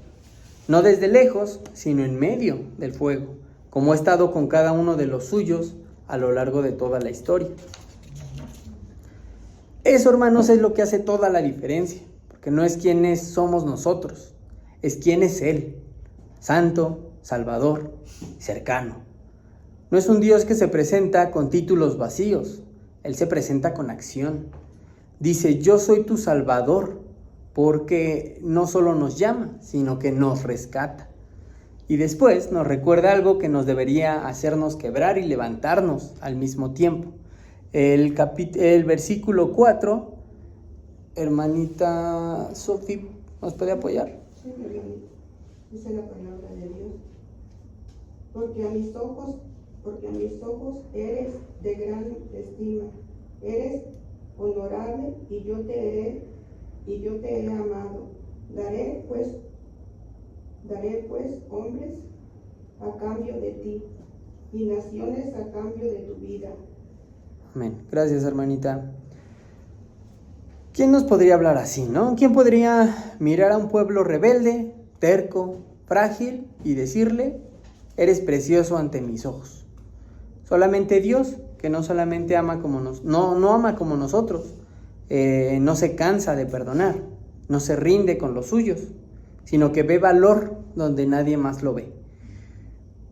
B: No desde lejos, sino en medio del fuego, como ha estado con cada uno de los suyos a lo largo de toda la historia. Eso, hermanos, es lo que hace toda la diferencia, porque no es quiénes somos nosotros, es quién es Él, santo, salvador, cercano. No es un Dios que se presenta con títulos vacíos, Él se presenta con acción. Dice: yo soy tu salvador, porque no solo nos llama, sino que nos rescata. Y después nos recuerda algo que nos debería hacernos quebrar y levantarnos al mismo tiempo. El versículo 4, hermanita Sofi, ¿nos puede apoyar?
D: Sí, dice la palabra de Dios.
H: porque a mis ojos eres de gran estima, eres honorable y yo te he amado. Daré pues hombres a cambio de ti y naciones a cambio de tu vida.
B: Amén. Gracias, hermanita. ¿Quién nos podría hablar así, no? ¿Quién podría mirar a un pueblo rebelde, terco, frágil y decirle, eres precioso ante mis ojos? Solamente Dios, que no solamente ama como no ama como nosotros, no se cansa de perdonar, no se rinde con los suyos, sino que ve valor donde nadie más lo ve.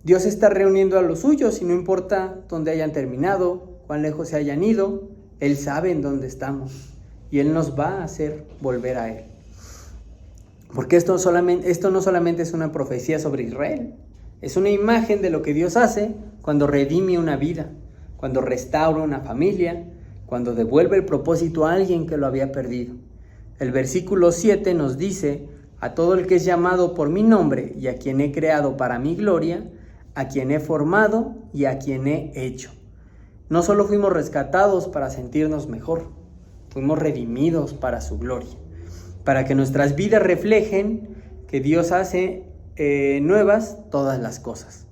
B: Dios está reuniendo a los suyos y no importa dónde hayan terminado, cuán lejos se hayan ido, Él sabe en dónde estamos y Él nos va a hacer volver a Él. Porque esto no solamente es una profecía sobre Israel, es una imagen de lo que Dios hace cuando redime una vida, cuando restaura una familia, cuando devuelve el propósito a alguien que lo había perdido. El versículo 7 nos dice, a todo el que es llamado por mi nombre y a quien he creado para mi gloria, a quien he formado y a quien he hecho. No solo fuimos rescatados para sentirnos mejor, fuimos redimidos para su gloria, para que nuestras vidas reflejen que Dios hace nuevas todas las cosas.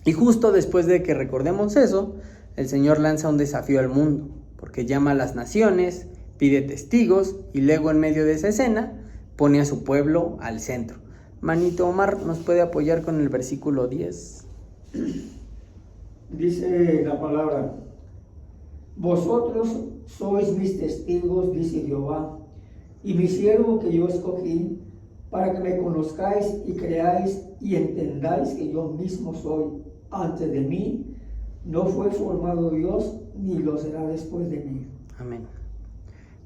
B: Y justo después de que recordemos eso, el Señor lanza un desafío al mundo, porque llama a las naciones, pide testigos y luego en medio de esa escena pone a su pueblo al centro. Manito Omar, ¿nos puede apoyar con el versículo 10?
A: Dice la palabra, vosotros sois mis testigos, dice Jehová, y mi siervo que yo escogí, para que me conozcáis y creáis y entendáis que yo mismo soy. Antes de mí no fue formado Dios, ni lo será después de mí.
B: Amén.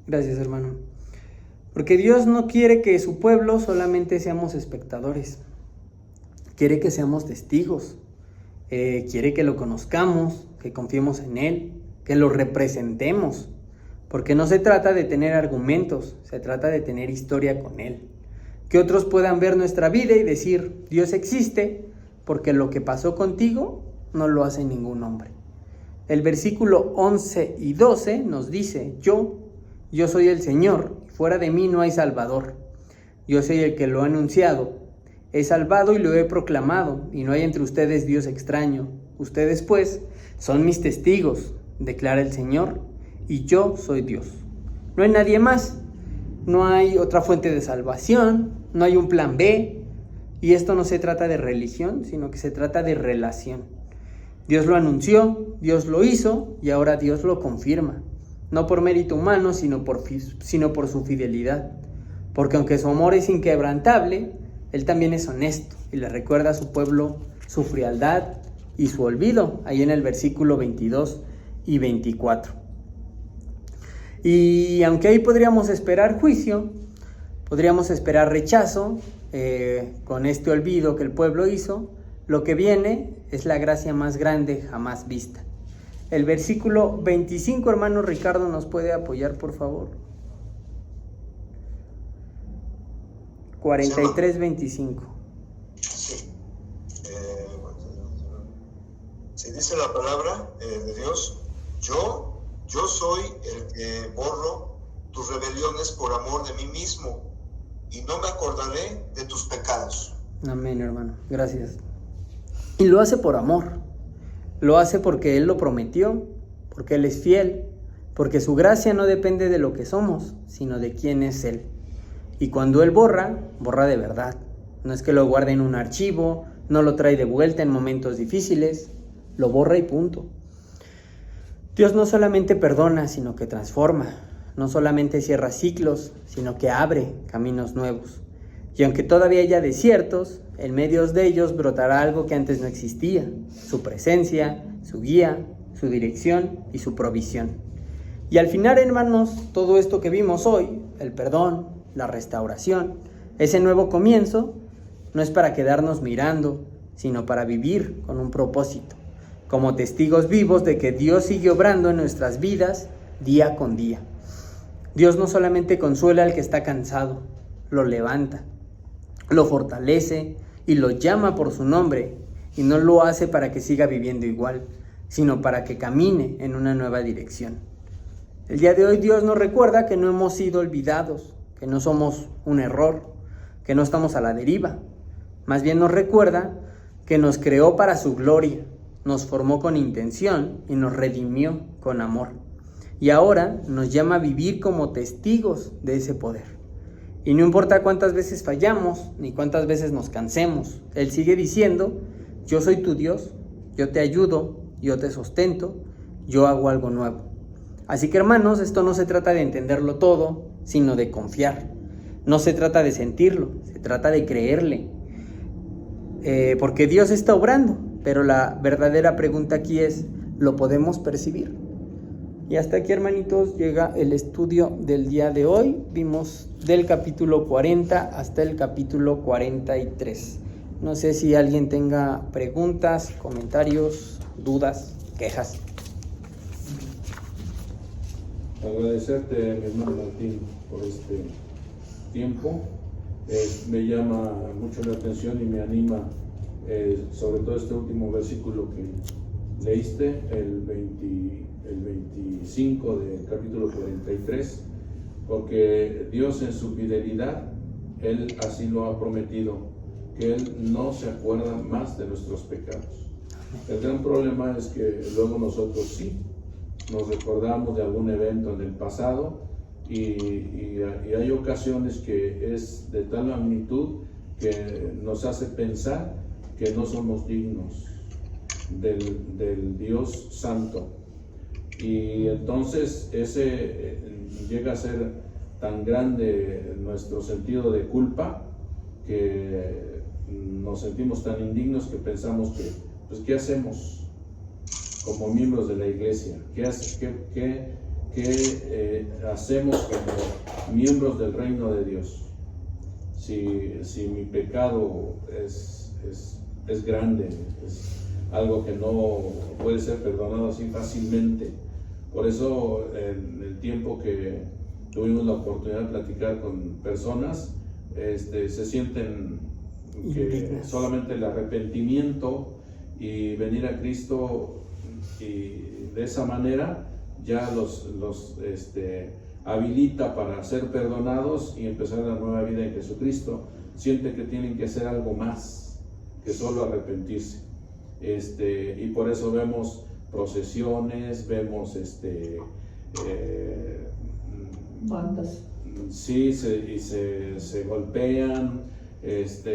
B: Gracias, hermano. Porque Dios no quiere que su pueblo solamente seamos espectadores. Quiere que seamos testigos. Quiere que lo conozcamos, que confiemos en Él, que lo representemos. Porque no se trata de tener argumentos, se trata de tener historia con Él. Que otros puedan ver nuestra vida y decir, Dios existe, porque lo que pasó contigo no lo hace ningún hombre. El versículo 11 y 12 nos dice, yo soy el Señor, fuera de mí no hay Salvador. Yo soy el que lo ha anunciado. He salvado y lo he proclamado, y no hay entre ustedes Dios extraño. Ustedes, pues, son mis testigos, declara el Señor, y yo soy Dios. No hay nadie más, no hay otra fuente de salvación, no hay un plan B, y esto no se trata de religión, sino que se trata de relación. Dios lo anunció, Dios lo hizo, y ahora Dios lo confirma. No por mérito humano, sino por su fidelidad. Porque aunque su amor es inquebrantable, Él también es honesto y le recuerda a su pueblo su frialdad y su olvido, ahí en el versículo 22 y 24. Y aunque ahí podríamos esperar juicio, podríamos esperar rechazo con este olvido que el pueblo hizo, lo que viene es la gracia más grande jamás vista. El versículo 25, hermano Ricardo, ¿nos puede apoyar, por favor? 43-25.
E: Sí. Se dice la palabra de Dios, yo soy el que borro tus rebeliones por amor de mí mismo y no me acordaré de tus pecados.
B: Amén, hermano, gracias. Y lo hace por amor, lo hace porque Él lo prometió, porque Él es fiel, porque su gracia no depende de lo que somos, sino de quién es Él. Y cuando Él borra de verdad. No es que lo guarde en un archivo, no lo trae de vuelta en momentos difíciles, lo borra y punto. Dios no solamente perdona, sino que transforma. No solamente cierra ciclos, sino que abre caminos nuevos. Y aunque todavía haya desiertos, en medio de ellos brotará algo que antes no existía: su presencia, su guía, su dirección y su provisión. Y al final, hermanos, todo esto que vimos hoy, el perdón, la restauración, ese nuevo comienzo, no es para quedarnos mirando, sino para vivir con un propósito, como testigos vivos de que Dios sigue obrando en nuestras vidas día con día. Dios no solamente consuela al que está cansado, lo levanta, lo fortalece y lo llama por su nombre, y no lo hace para que siga viviendo igual, sino para que camine en una nueva dirección. El día de hoy Dios nos recuerda que no hemos sido olvidados, que no somos un error, que no estamos a la deriva. Más bien nos recuerda que nos creó para su gloria, nos formó con intención y nos redimió con amor. Y ahora nos llama a vivir como testigos de ese poder. Y no importa cuántas veces fallamos, ni cuántas veces nos cansemos, Él sigue diciendo: yo soy tu Dios, yo te ayudo, yo te sustento, yo hago algo nuevo. Así que, hermanos, esto no se trata de entenderlo todo, sino de confiar. No se trata de sentirlo, se trata de creerle. Porque Dios está obrando, pero la verdadera pregunta aquí es: ¿lo podemos percibir? Y hasta aquí, hermanitos, llega el estudio del día de hoy. Vimos del capítulo 40 hasta el capítulo 43. No sé si alguien tenga preguntas, comentarios, dudas, quejas.
F: Agradecerte, mi hermano Martín, por este tiempo. Me llama mucho la atención y me anima, sobre todo este último versículo que leíste, el 25 del capítulo 43, porque Dios en su fidelidad, Él así lo ha prometido, que Él no se acuerda más de nuestros pecados. El gran problema es que luego nosotros sí nos recordamos de algún evento en el pasado y hay ocasiones que es de tal magnitud que nos hace pensar que no somos dignos del Dios Santo. Y entonces ese llega a ser tan grande nuestro sentido de culpa que nos sentimos tan indignos que pensamos que, pues, ¿qué hacemos como miembros de la iglesia? ¿Qué hacemos como miembros del reino de Dios? Si mi pecado es grande, es algo que no puede ser perdonado así fácilmente. Por eso, en el tiempo que tuvimos la oportunidad de platicar con personas, se sienten que solamente el arrepentimiento y venir a Cristo, y de esa manera ya los habilita para ser perdonados y empezar la nueva vida en Jesucristo. Sienten que tienen que hacer algo más que solo arrepentirse. Y por eso vemos procesiones, vemos
A: Bandas.
F: sí, se golpean,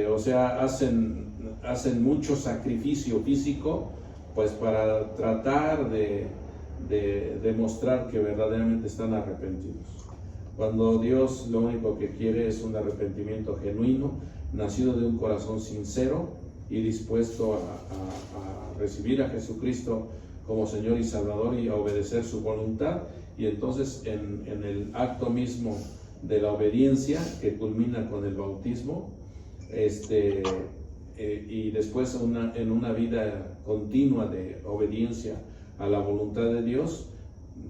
F: o sea, hacen mucho sacrificio físico, pues para tratar de demostrar que verdaderamente están arrepentidos. Cuando Dios lo único que quiere es un arrepentimiento genuino, nacido de un corazón sincero y dispuesto a recibir a Jesucristo como Señor y Salvador y a obedecer su voluntad. Y entonces en el acto mismo de la obediencia, que culmina con el bautismo, y después en una vida continua de obediencia a la voluntad de Dios,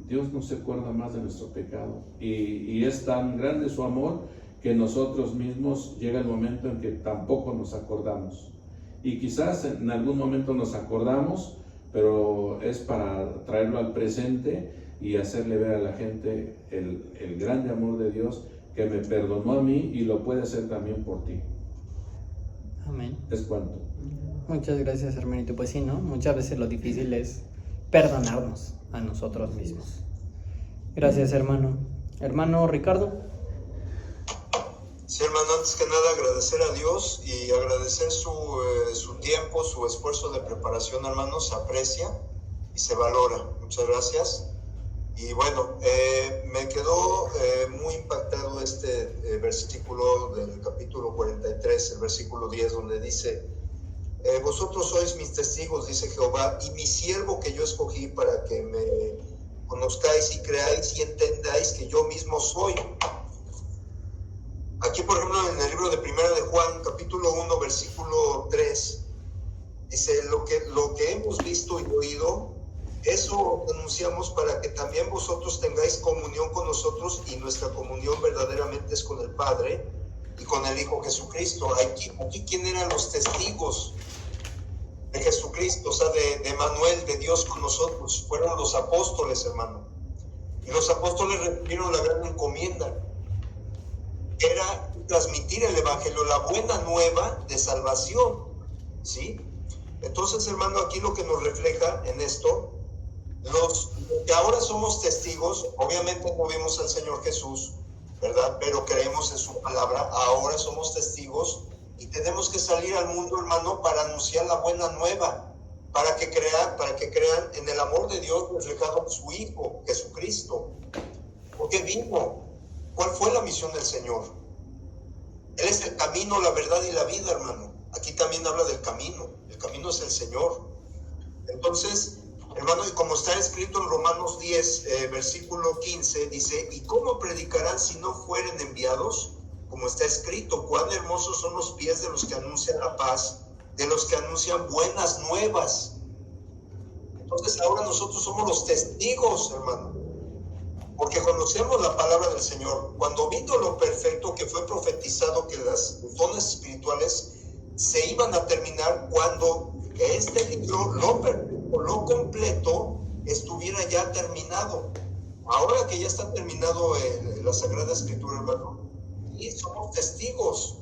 F: Dios no se acuerda más de nuestro pecado. Y es tan grande su amor que nosotros mismos llega el momento en que tampoco nos acordamos. Y quizás en algún momento nos acordamos, pero es para traerlo al presente y hacerle ver a la gente el grande amor de Dios, que me perdonó a mí y lo puede hacer también por ti.
B: Amén.
F: Es cuanto.
B: Muchas gracias, hermanito. Pues sí, ¿no? Muchas veces lo difícil es perdonarnos a nosotros mismos. Gracias, hermano. Hermano Ricardo.
E: Sí, hermano, antes que nada agradecer a Dios y agradecer su tiempo, su esfuerzo de preparación, hermano, se aprecia y se valora. Muchas gracias. Y bueno, me quedó muy impactado este versículo del capítulo 43, el versículo 10, donde dice: vosotros sois mis testigos, dice Jehová, y mi siervo que yo escogí para que me conozcáis y creáis y entendáis que yo mismo soy. Aquí, por ejemplo, en el libro de Primera de Juan, capítulo 1, versículo 3, dice: lo que hemos visto y oído, eso anunciamos para que también vosotros tengáis comunión con nosotros, y nuestra comunión verdaderamente es con el Padre y con el Hijo Jesucristo. Aquí ¿quién eran los testigos? Jesucristo, o sea, de Manuel, de Dios con nosotros, fueron los apóstoles, hermano. Y los apóstoles recibieron la gran encomienda, que era transmitir el evangelio, la buena nueva de salvación, ¿sí? Entonces, hermano, aquí lo que nos refleja en esto, los que ahora somos testigos, obviamente no vimos al Señor Jesús, ¿verdad? Pero creemos en su palabra, ahora somos testigos y tenemos que salir al mundo, hermano, para anunciar la buena nueva, para que crean en el amor de Dios reflejado en su Hijo, Jesucristo. ¿Por qué vino? ¿Cuál fue la misión del Señor? Él es el camino, la verdad y la vida, hermano. Aquí también habla del camino. El camino es el Señor. Entonces, hermano, y como está escrito en Romanos 10, versículo 15, dice, ¿y cómo predicarán si no fueren enviados? Como está escrito, cuán hermosos son los pies de los que anuncian la paz, de los que anuncian buenas nuevas. Entonces ahora nosotros somos los testigos, hermano, porque conocemos la palabra del Señor. Cuando vino lo perfecto que fue profetizado, que los dones espirituales se iban a terminar cuando este libro, lo perfecto, lo completo, estuviera ya terminado. Ahora que ya está terminado la Sagrada Escritura, hermano, y somos testigos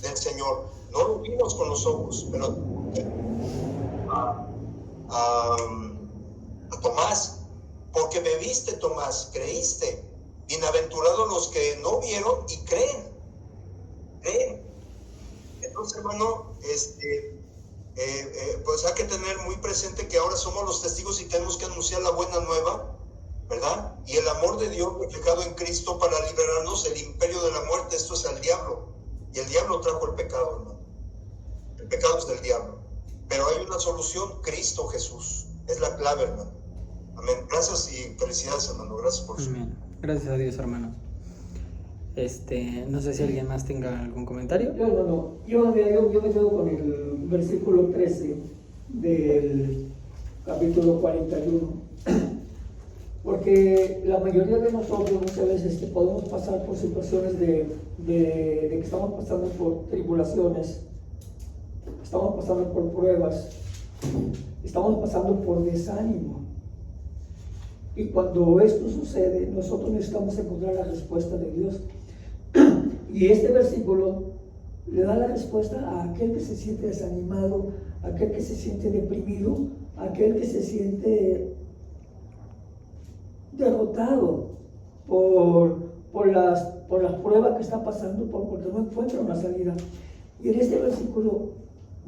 E: del Señor. No lo vimos con los ojos, pero a Tomás, porque me viste, Tomás, creíste. Bienaventurados los que no vieron y creen. Entonces, hermano, pues hay que tener muy presente que ahora somos los testigos y tenemos que anunciar la buena nueva, ¿verdad? Y el amor de Dios reflejado en Cristo para liberarnos del imperio de la muerte. Esto es el diablo. Y el diablo trajo el pecado, hermano. El pecado es del diablo. Pero hay una solución, Cristo Jesús. Es la clave, hermano. Amén. Gracias y felicidades, hermano. Gracias por su...
B: Amén. Gracias a Dios, hermano. No sé si alguien más tenga algún comentario.
A: Yo me quedo con el versículo 13 del capítulo 41. Porque la mayoría de nosotros muchas veces podemos pasar por situaciones de que estamos pasando por tribulaciones, estamos pasando por pruebas, estamos pasando por desánimo. Y cuando esto sucede, nosotros necesitamos encontrar la respuesta de Dios. Y este versículo le da la respuesta a aquel que se siente desanimado, a aquel que se siente deprimido, a aquel que se siente derrotado por las pruebas que está pasando, porque no encuentra una salida. Y en este versículo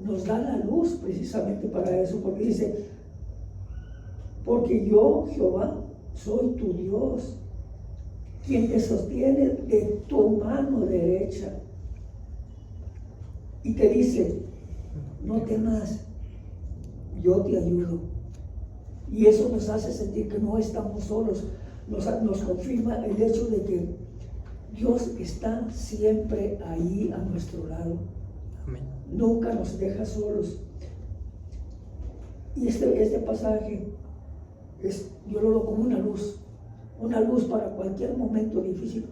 A: nos da la luz precisamente para eso, porque dice, porque yo, Jehová, soy tu Dios, quien te sostiene de tu mano derecha. Y te dice, no temas, yo te ayudo. Y eso nos hace sentir que no estamos solos, nos confirma el hecho de que Dios está siempre ahí a nuestro lado.
B: Amén. Nunca
A: nos deja solos. Y este pasaje yo lo veo como una luz para cualquier momento difícil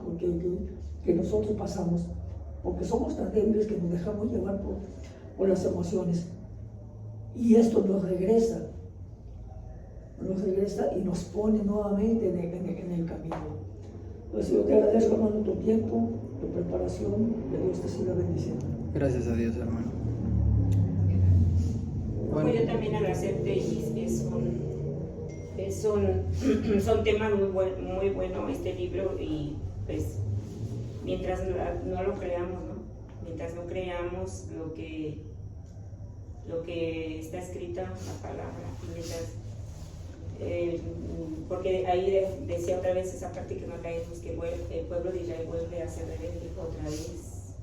A: que nosotros pasamos, porque somos tan débiles que nos dejamos llevar por las emociones. Y esto nos regresa y nos pone nuevamente en el camino. Entonces yo te agradezco, hermano, tu tiempo, tu preparación, que Dios te siga bendiciendo.
B: Gracias a Dios, hermano.
D: Bueno, yo también agradecerte, son temas muy buenos este libro, y pues mientras no lo creamos, ¿no? Mientras no creamos lo que está escrito en la palabra, porque ahí decía otra vez esa parte que no caemos, que el pueblo de Israel vuelve a ser rebelde otra vez.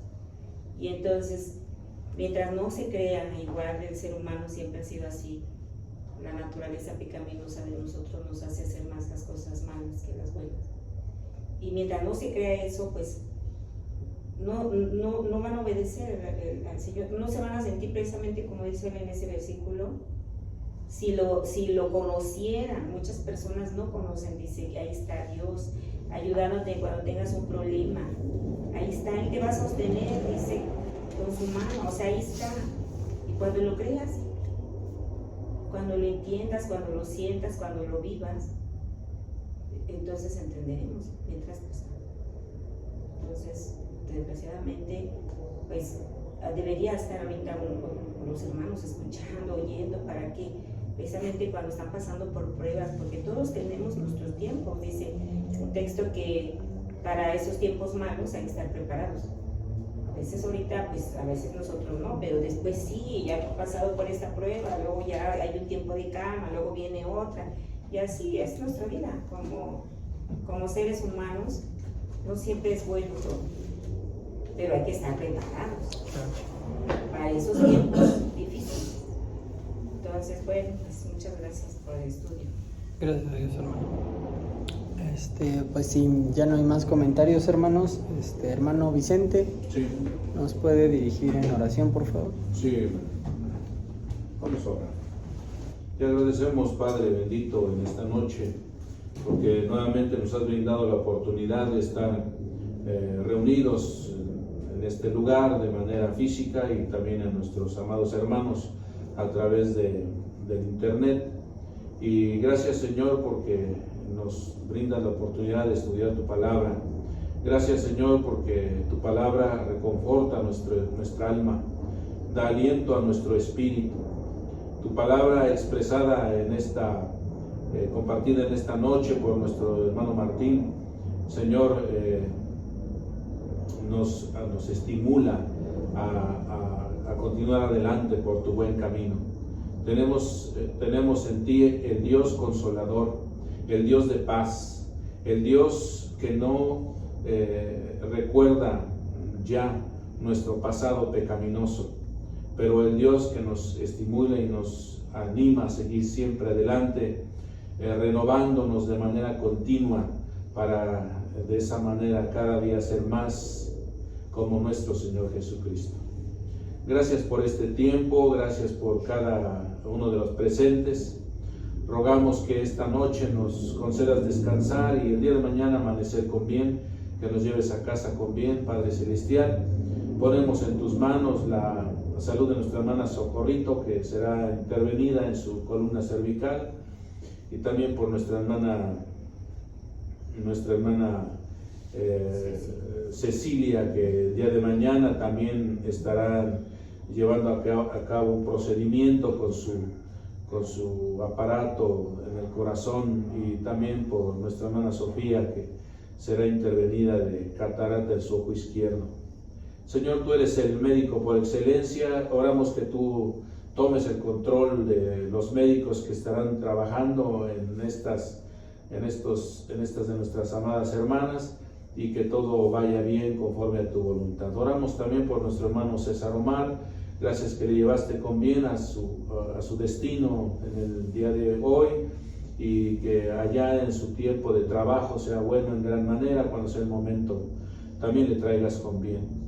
D: Y entonces, mientras no se crean, igual el ser humano siempre ha sido así. La naturaleza pecaminosa de nosotros nos hace hacer más las cosas malas que las buenas. Y mientras no se crea eso, pues no van a obedecer al Señor, no se van a sentir precisamente como dice en ese versículo. Si lo conocieran, muchas personas no conocen, dice, ahí está Dios, ayudándote cuando tengas un problema, ahí está, Él te va a sostener, dice, con su mano, o sea, ahí está. Y cuando lo creas, Cuando lo entiendas, cuando lo sientas, cuando lo vivas, entonces entenderemos. Mientras pues, entonces, desgraciadamente, pues debería estar ahorita los hermanos escuchando, oyendo, para que precisamente cuando están pasando por pruebas, porque todos tenemos nuestros tiempos, dice un texto que para esos tiempos malos hay que estar preparados. A veces ahorita, pues a veces nosotros no, pero después sí, ya hemos pasado por esta prueba, luego ya hay un tiempo de calma, luego viene otra, y así es nuestra vida, como seres humanos. No siempre es bueno todo, pero hay que estar preparados para esos tiempos difíciles. Entonces, bueno, pues muchas gracias por el estudio.
B: Gracias a Dios, hermano. Pues si ya no hay más comentarios, hermanos, hermano Vicente,
F: Sí,
B: ¿nos puede dirigir en oración, por favor?
F: sí. Vamos a orar. Te agradecemos, Padre bendito, en esta noche, porque nuevamente nos has brindado la oportunidad de estar reunidos en este lugar de manera física y también a nuestros amados hermanos a través del internet. Y gracias, Señor, porque nos brindas la oportunidad de estudiar tu palabra. Gracias, Señor, porque tu palabra reconforta nuestra alma, da aliento a nuestro espíritu. Tu palabra expresada en compartida en esta noche por nuestro hermano Martín, Señor, nos estimula a continuar adelante por tu buen camino. Tenemos en ti el Dios consolador, el Dios de paz, el Dios que no recuerda ya nuestro pasado pecaminoso, pero el Dios que nos estimula y nos anima a seguir siempre adelante, renovándonos de manera continua para de esa manera cada día ser más como nuestro Señor Jesucristo. Gracias por este tiempo, gracias por cada uno de los presentes. Rogamos que esta noche nos concedas descansar y el día de mañana amanecer con bien, que nos lleves a casa con bien, Padre Celestial. Ponemos en tus manos la salud de nuestra hermana Socorrito, que será intervenida en su columna cervical, y también por nuestra hermana Cecilia, que el día de mañana también estará llevando a cabo un procedimiento con su aparato en el corazón, y también por nuestra hermana Sofía, que será intervenida de catarata en su ojo izquierdo. Señor, tú eres el médico por excelencia. Oramos que tú tomes el control de los médicos que estarán trabajando en estas de nuestras amadas hermanas, y que todo vaya bien conforme a tu voluntad. Oramos también por nuestro hermano César Omar. Gracias que le llevaste con bien a su destino en el día de hoy, y que allá en su tiempo de trabajo sea bueno en gran manera. Cuando sea el momento, también le traigas con bien.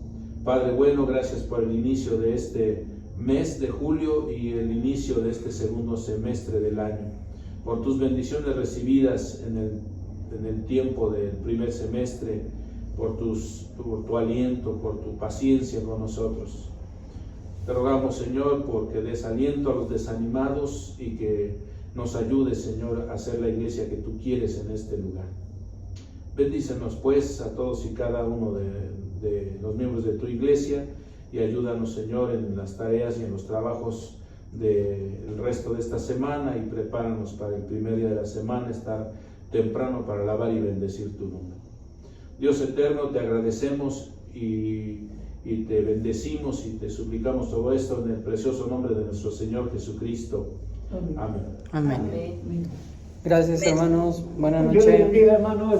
F: Padre bueno, gracias por el inicio de este mes de julio y el inicio de este segundo semestre del año, por tus bendiciones recibidas en el tiempo del primer semestre, por tu aliento, por tu paciencia con nosotros. Te rogamos, Señor, porque des aliento a los desanimados y que nos ayudes, Señor, a hacer la iglesia que tú quieres en este lugar. Bendícenos, pues, a todos y cada uno de los miembros de tu iglesia, y ayúdanos, Señor, en las tareas y en los trabajos del resto de esta semana, y prepáranos para el primer día de la semana, estar temprano para alabar y bendecir tu nombre. Dios eterno, te agradecemos y te bendecimos y te suplicamos todo esto en el precioso nombre de nuestro Señor Jesucristo. Amén.
B: Amén. Gracias, hermanos. Buenas
A: Yo le
B: noches.
A: bendiga, hermano.